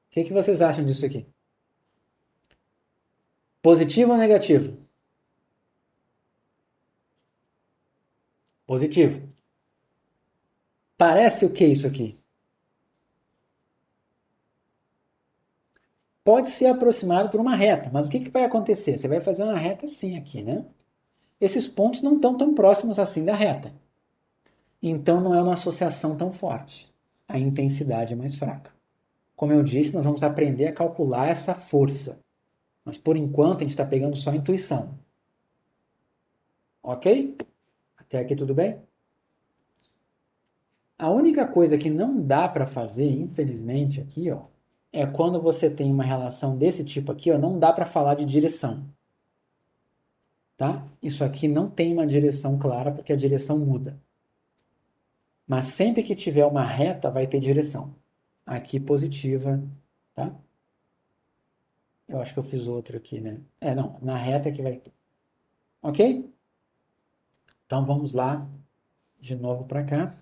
o que vocês acham disso aqui? Positivo ou negativo? Positivo. Parece o que isso aqui? Pode ser aproximado por uma reta, mas o que vai acontecer? Você vai fazer uma reta assim aqui, né? Esses pontos não estão tão próximos assim da reta. Então não é uma associação tão forte. A intensidade é mais fraca. Como eu disse, nós vamos aprender a calcular essa força. Mas por enquanto a gente está pegando só a intuição. Ok? Até aqui tudo bem? A única coisa que não dá para fazer, infelizmente, aqui, ó, é quando você tem uma relação desse tipo aqui, ó, não dá para falar de direção. Tá? Isso aqui não tem uma direção clara porque a direção muda. Mas sempre que tiver uma reta, vai ter direção. Aqui positiva, tá? Eu acho que eu fiz outro aqui, né? Não, na reta que vai ter. Ok? Então vamos lá, de novo para cá.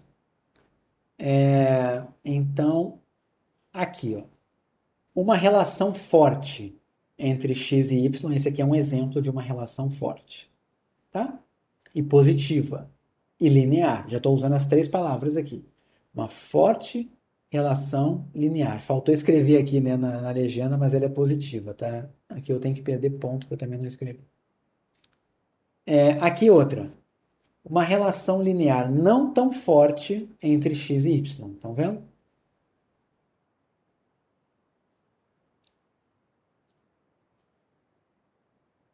Então, aqui, ó. Uma relação forte entre x e y, esse aqui é um exemplo de uma relação forte, tá? E positiva, e linear. Já estou usando as três palavras aqui. Uma forte relação linear. Faltou escrever aqui, né, na legenda, mas ela é positiva, tá? Aqui eu tenho que perder ponto, que eu também não escrevi. Aqui outra. Uma relação linear não tão forte entre x e y. Estão vendo?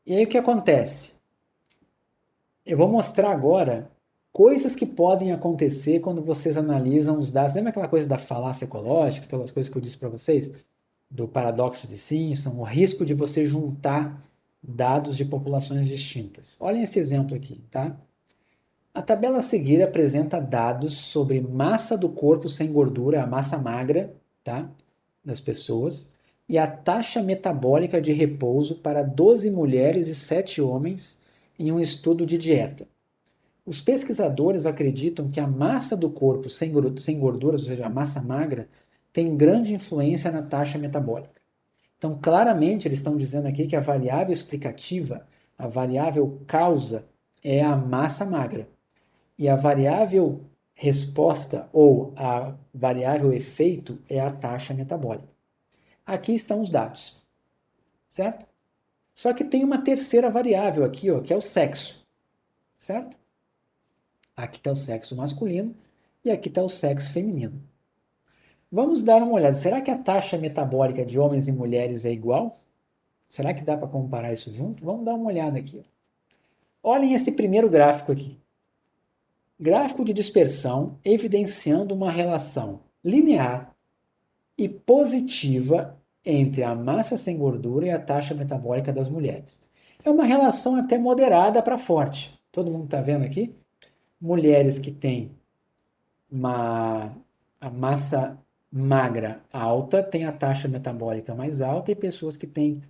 E aí o que acontece? Eu vou mostrar agora coisas que podem acontecer quando vocês analisam os dados. Lembra aquela coisa da falácia ecológica, aquelas coisas que eu disse para vocês? Do paradoxo de Simpson, o risco de você juntar dados de populações distintas. Olhem esse exemplo aqui, tá? A tabela a seguir apresenta dados sobre massa do corpo sem gordura, a massa magra, tá? Das pessoas, e a taxa metabólica de repouso para 12 mulheres e 7 homens em um estudo de dieta. Os pesquisadores acreditam que a massa do corpo sem gordura, ou seja, a massa magra, tem grande influência na taxa metabólica. Então, claramente, eles estão dizendo aqui que a variável explicativa, a variável causa, é a massa magra. E a variável resposta ou a variável efeito é a taxa metabólica. Aqui estão os dados, certo? Só que tem uma terceira variável aqui, ó, que é o sexo, certo? Aqui está o sexo masculino e aqui está o sexo feminino. Vamos dar uma olhada. Será que a taxa metabólica de homens e mulheres é igual? Será que dá para comparar isso junto? Vamos dar uma olhada aqui. Olhem esse primeiro gráfico aqui. Gráfico de dispersão evidenciando uma relação linear e positiva entre a massa sem gordura e a taxa metabólica das mulheres. É uma relação até moderada para forte. Todo mundo está vendo aqui? Mulheres que têm a massa magra alta têm a taxa metabólica mais alta e pessoas que têm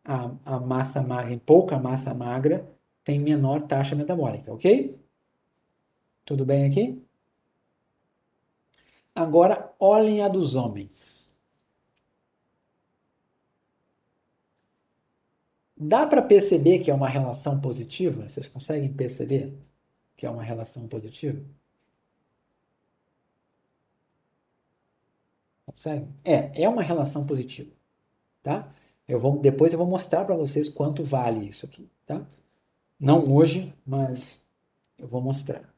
a massa magra, pouca massa magra, têm menor taxa metabólica, ok? Tudo bem aqui? Agora, olhem a dos homens. Dá para perceber que é uma relação positiva? Vocês conseguem perceber? que é uma relação positiva? Consegue? É uma relação positiva, tá? Depois eu vou mostrar para vocês quanto vale isso aqui, tá? Não hoje, mas eu vou mostrar.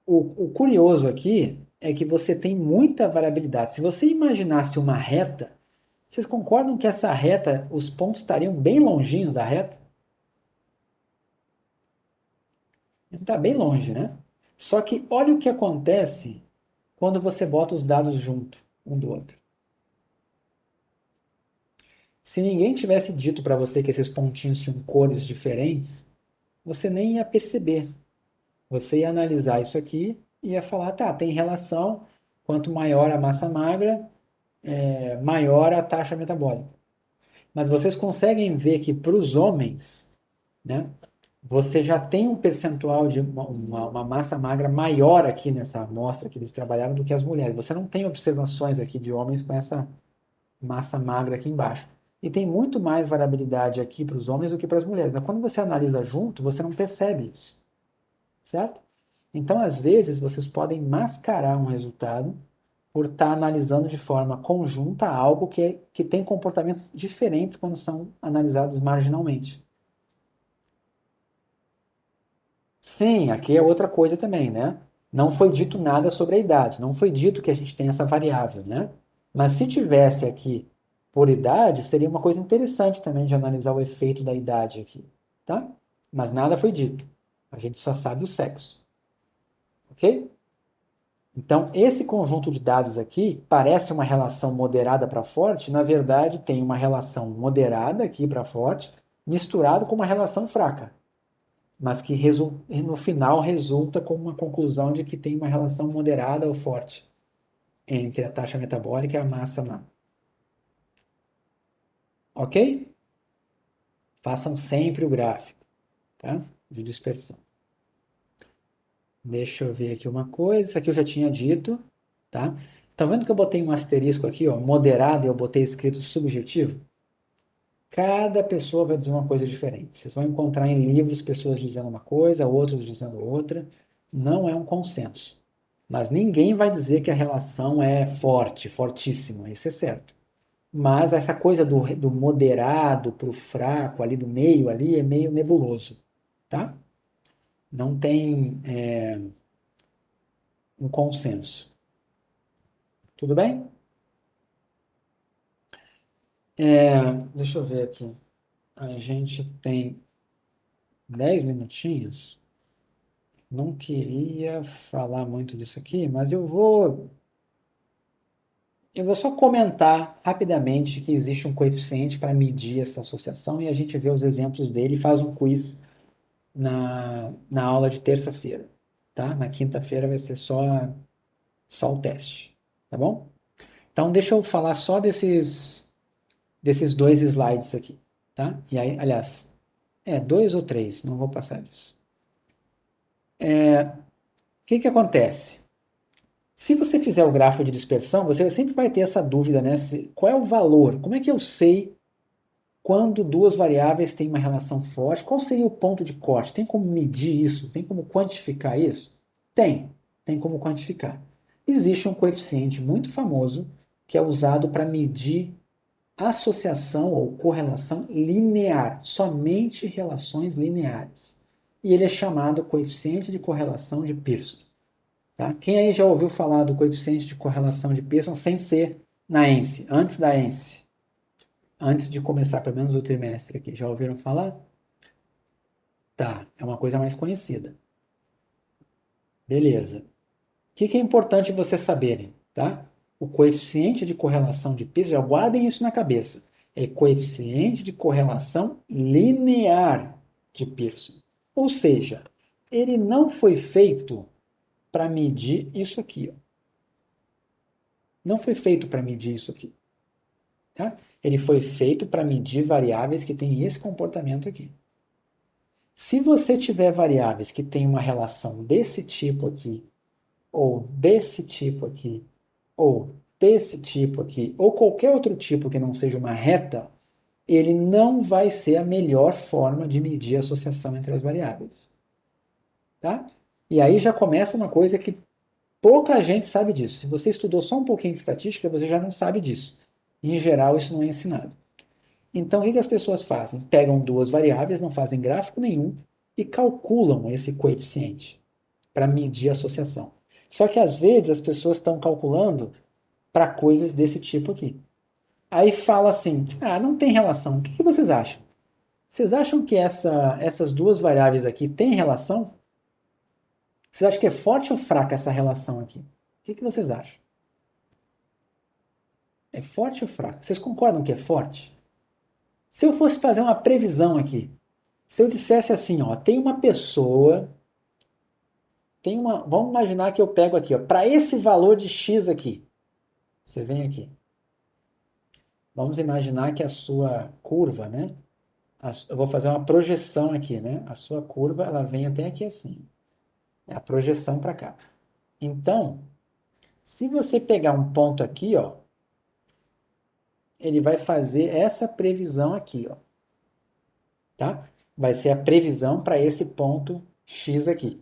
O curioso aqui é que você tem muita variabilidade. Se você imaginasse uma reta, vocês concordam que essa reta, os pontos estariam bem longinhos da reta? Está bem longe, né? Só que olha o que acontece quando você bota os dados junto, um do outro. Se ninguém tivesse dito para você que esses pontinhos tinham cores diferentes, você nem ia perceber. Você ia analisar isso aqui e ia falar, tá, tem relação, quanto maior a massa magra, maior a taxa metabólica. Mas vocês conseguem ver que para os homens, né, você já tem um percentual de uma massa magra maior aqui nessa amostra que eles trabalharam do que as mulheres. Você não tem observações aqui de homens com essa massa magra aqui embaixo. E tem muito mais variabilidade aqui para os homens do que para as mulheres. Mas quando você analisa junto, você não percebe isso. Certo? Então, às vezes, vocês podem mascarar um resultado por estar analisando de forma conjunta algo que tem comportamentos diferentes quando são analisados marginalmente. Sim, aqui é outra coisa também, né? Não foi dito nada sobre a idade, não foi dito que a gente tem essa variável, né? Mas se tivesse aqui por idade, seria uma coisa interessante também de analisar o efeito da idade aqui, tá? Mas nada foi dito. A gente só sabe o sexo. Ok? Então, esse conjunto de dados aqui parece uma relação moderada para forte, na verdade tem uma relação moderada aqui para forte, misturado com uma relação fraca, mas que no final resulta com uma conclusão de que tem uma relação moderada ou forte entre a taxa metabólica e a massa magra. Ok? Façam sempre o gráfico, tá? De dispersão. Deixa eu ver aqui uma coisa. Isso aqui eu já tinha dito, tá? Tá vendo que eu botei um asterisco aqui, ó, moderado, e eu botei escrito subjetivo? Cada pessoa vai dizer uma coisa diferente. Vocês vão encontrar em livros pessoas dizendo uma coisa, outros dizendo outra. Não é um consenso. Mas ninguém vai dizer que a relação é forte, fortíssima. Isso é certo. Mas essa coisa do moderado para o fraco, ali do meio, ali, é meio nebuloso, tá? Não tem um consenso. Tudo bem? Deixa eu ver aqui. A gente tem 10 minutinhos. Não queria falar muito disso aqui, mas eu vou só comentar rapidamente que existe um coeficiente para medir essa associação e a gente vê os exemplos dele e faz um quiz na aula de terça-feira, tá? Na quinta-feira vai ser só o teste, tá bom? Então, deixa eu falar só desses 2 slides aqui, tá? E aí, aliás, 2 ou 3, não vou passar disso. O que acontece? Se você fizer o gráfico de dispersão, você sempre vai ter essa dúvida, né? Qual é o valor? Como é que eu sei quando duas variáveis têm uma relação forte? Qual seria o ponto de corte? Tem como medir isso? Tem como quantificar isso? Tem como quantificar. Existe um coeficiente muito famoso que é usado para medir associação ou correlação linear, somente relações lineares. E ele é chamado coeficiente de correlação de Pearson. Tá? Quem aí já ouviu falar do coeficiente de correlação de Pearson sem ser na ENSE, antes da ENSE? Antes de começar, pelo menos o trimestre aqui. Já ouviram falar? Tá, é uma coisa mais conhecida. Beleza. O que é importante vocês saberem, tá? O coeficiente de correlação de Pearson, já guardem isso na cabeça, é coeficiente de correlação linear de Pearson. Ou seja, ele não foi feito para medir isso aqui. Ó. Não foi feito para medir isso aqui. Tá? Ele foi feito para medir variáveis que têm esse comportamento aqui. Se você tiver variáveis que têm uma relação desse tipo aqui, ou desse tipo aqui, ou desse tipo aqui, ou qualquer outro tipo que não seja uma reta, ele não vai ser a melhor forma de medir a associação entre as variáveis. tá? E aí já começa uma coisa que pouca gente sabe disso. Se você estudou só um pouquinho de estatística, você já não sabe disso. Em geral, isso não é ensinado. Então, o que as pessoas fazem? Pegam duas variáveis, não fazem gráfico nenhum e calculam esse coeficiente para medir a associação. Só que às vezes as pessoas estão calculando para coisas desse tipo aqui. Aí fala assim, não tem relação. O que vocês acham? Vocês acham que essas duas variáveis aqui têm relação? Vocês acham que é forte ou fraca essa relação aqui? O que vocês acham? É forte ou fraca? Vocês concordam que é forte? Se eu fosse fazer uma previsão aqui, se eu dissesse assim, ó, tem uma pessoa, vamos imaginar que eu pego aqui, ó, para esse valor de x aqui, você vem aqui. Vamos imaginar que a sua curva, né? Eu vou fazer uma projeção aqui, né? A sua curva, ela vem até aqui assim. É a projeção para cá. Então, se você pegar um ponto aqui, ó, ele vai fazer essa previsão aqui, ó. Tá? Vai ser a previsão para esse ponto X aqui.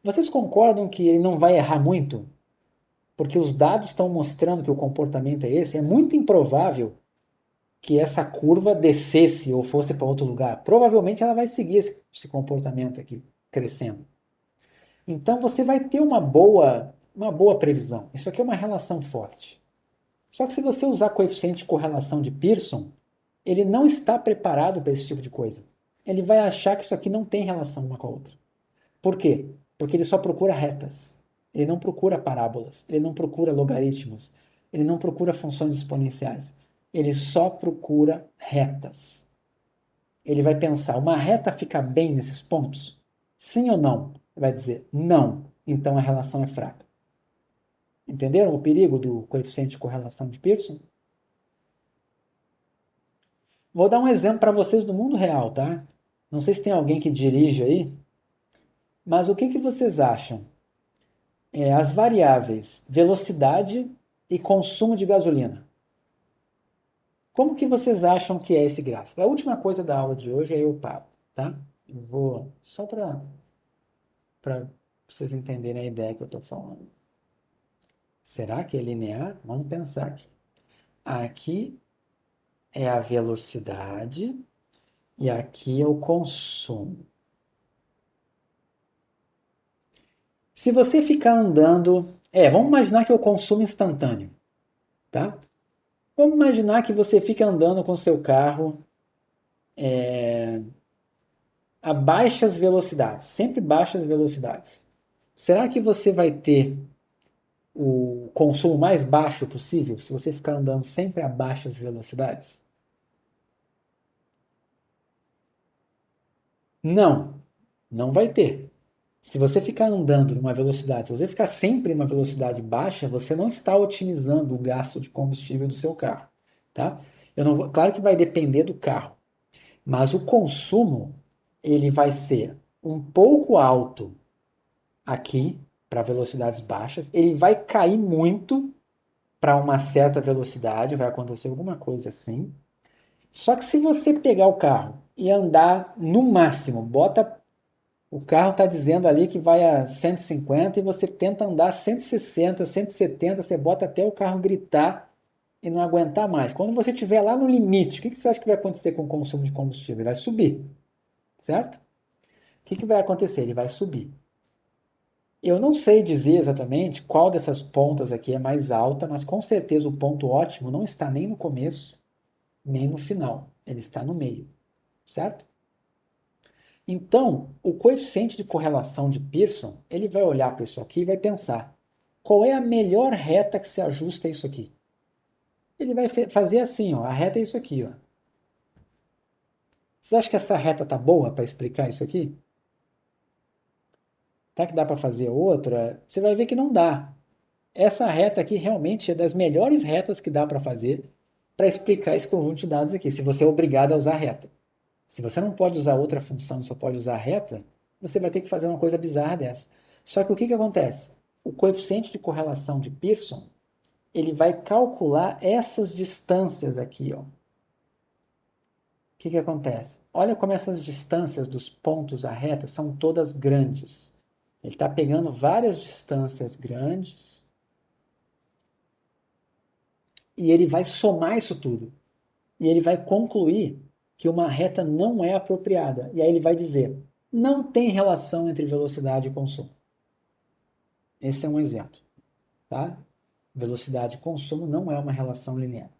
Vocês concordam que ele não vai errar muito? Porque os dados estão mostrando que o comportamento é esse. É muito improvável que essa curva descesse ou fosse para outro lugar. Provavelmente ela vai seguir esse comportamento aqui, crescendo. Então você vai ter uma boa previsão. Isso aqui é uma relação forte. Só que se você usar coeficiente de correlação de Pearson, ele não está preparado para esse tipo de coisa. Ele vai achar que isso aqui não tem relação uma com a outra. Por quê? Porque ele só procura retas. Ele não procura parábolas. Ele não procura logaritmos. Ele não procura funções exponenciais. Ele só procura retas. Ele vai pensar, uma reta fica bem nesses pontos? Sim ou não? Ele vai dizer, não. Então a relação é fraca. Entenderam o perigo do coeficiente de correlação de Pearson? Vou dar um exemplo para vocês do mundo real, tá? Não sei se tem alguém que dirige aí, mas o que vocês acham? As variáveis velocidade e consumo de gasolina. Como que vocês acham que é esse gráfico? A última coisa da aula de hoje, aí eu paro, tá? Eu vou só para vocês entenderem a ideia que eu estou falando. Será que é linear? Vamos pensar aqui. Aqui é a velocidade e aqui é o consumo. Se você ficar andando... vamos imaginar que é o consumo instantâneo, tá? Vamos imaginar que você fica andando com o seu carro a baixas velocidades, sempre baixas velocidades. Será que você vai ter o consumo mais baixo possível se você ficar andando sempre a baixas velocidades? Não, não vai ter. Se você ficar andando numa velocidade, se você ficar sempre em uma velocidade baixa, você não está otimizando o gasto de combustível do seu carro, tá? Claro que vai depender do carro, mas o consumo ele vai ser um pouco alto aqui para velocidades baixas, ele vai cair muito para uma certa velocidade, vai acontecer alguma coisa assim. Só que se você pegar o carro e andar no máximo, o carro está dizendo ali que vai a 150 e você tenta andar 160, 170, você bota até o carro gritar e não aguentar mais. Quando você estiver lá no limite, o que você acha que vai acontecer com o consumo de combustível? Ele vai subir, certo? O que vai acontecer? Ele vai subir. Eu não sei dizer exatamente qual dessas pontas aqui é mais alta, mas com certeza o ponto ótimo não está nem no começo, nem no final. Ele está no meio, certo? Então, o coeficiente de correlação de Pearson, ele vai olhar para isso aqui e vai pensar, qual é a melhor reta que se ajusta a isso aqui? Ele vai fazer assim, ó, a reta é isso aqui, ó. Você acha que essa reta tá boa para explicar isso aqui? Tá que dá para fazer outra? Você vai ver que não dá. Essa reta aqui realmente é das melhores retas que dá para fazer para explicar esse conjunto de dados aqui, se você é obrigado a usar reta. Se você não pode usar outra função, só pode usar reta, você vai ter que fazer uma coisa bizarra dessa. Só que o que acontece? O coeficiente de correlação de Pearson, ele vai calcular essas distâncias aqui, ó. O que acontece? Olha como essas distâncias dos pontos à reta são todas grandes. Ele está pegando várias distâncias grandes e ele vai somar isso tudo. E ele vai concluir que uma reta não é apropriada. E aí ele vai dizer, não tem relação entre velocidade e consumo. Esse é um exemplo. Tá? Velocidade e consumo não é uma relação linear.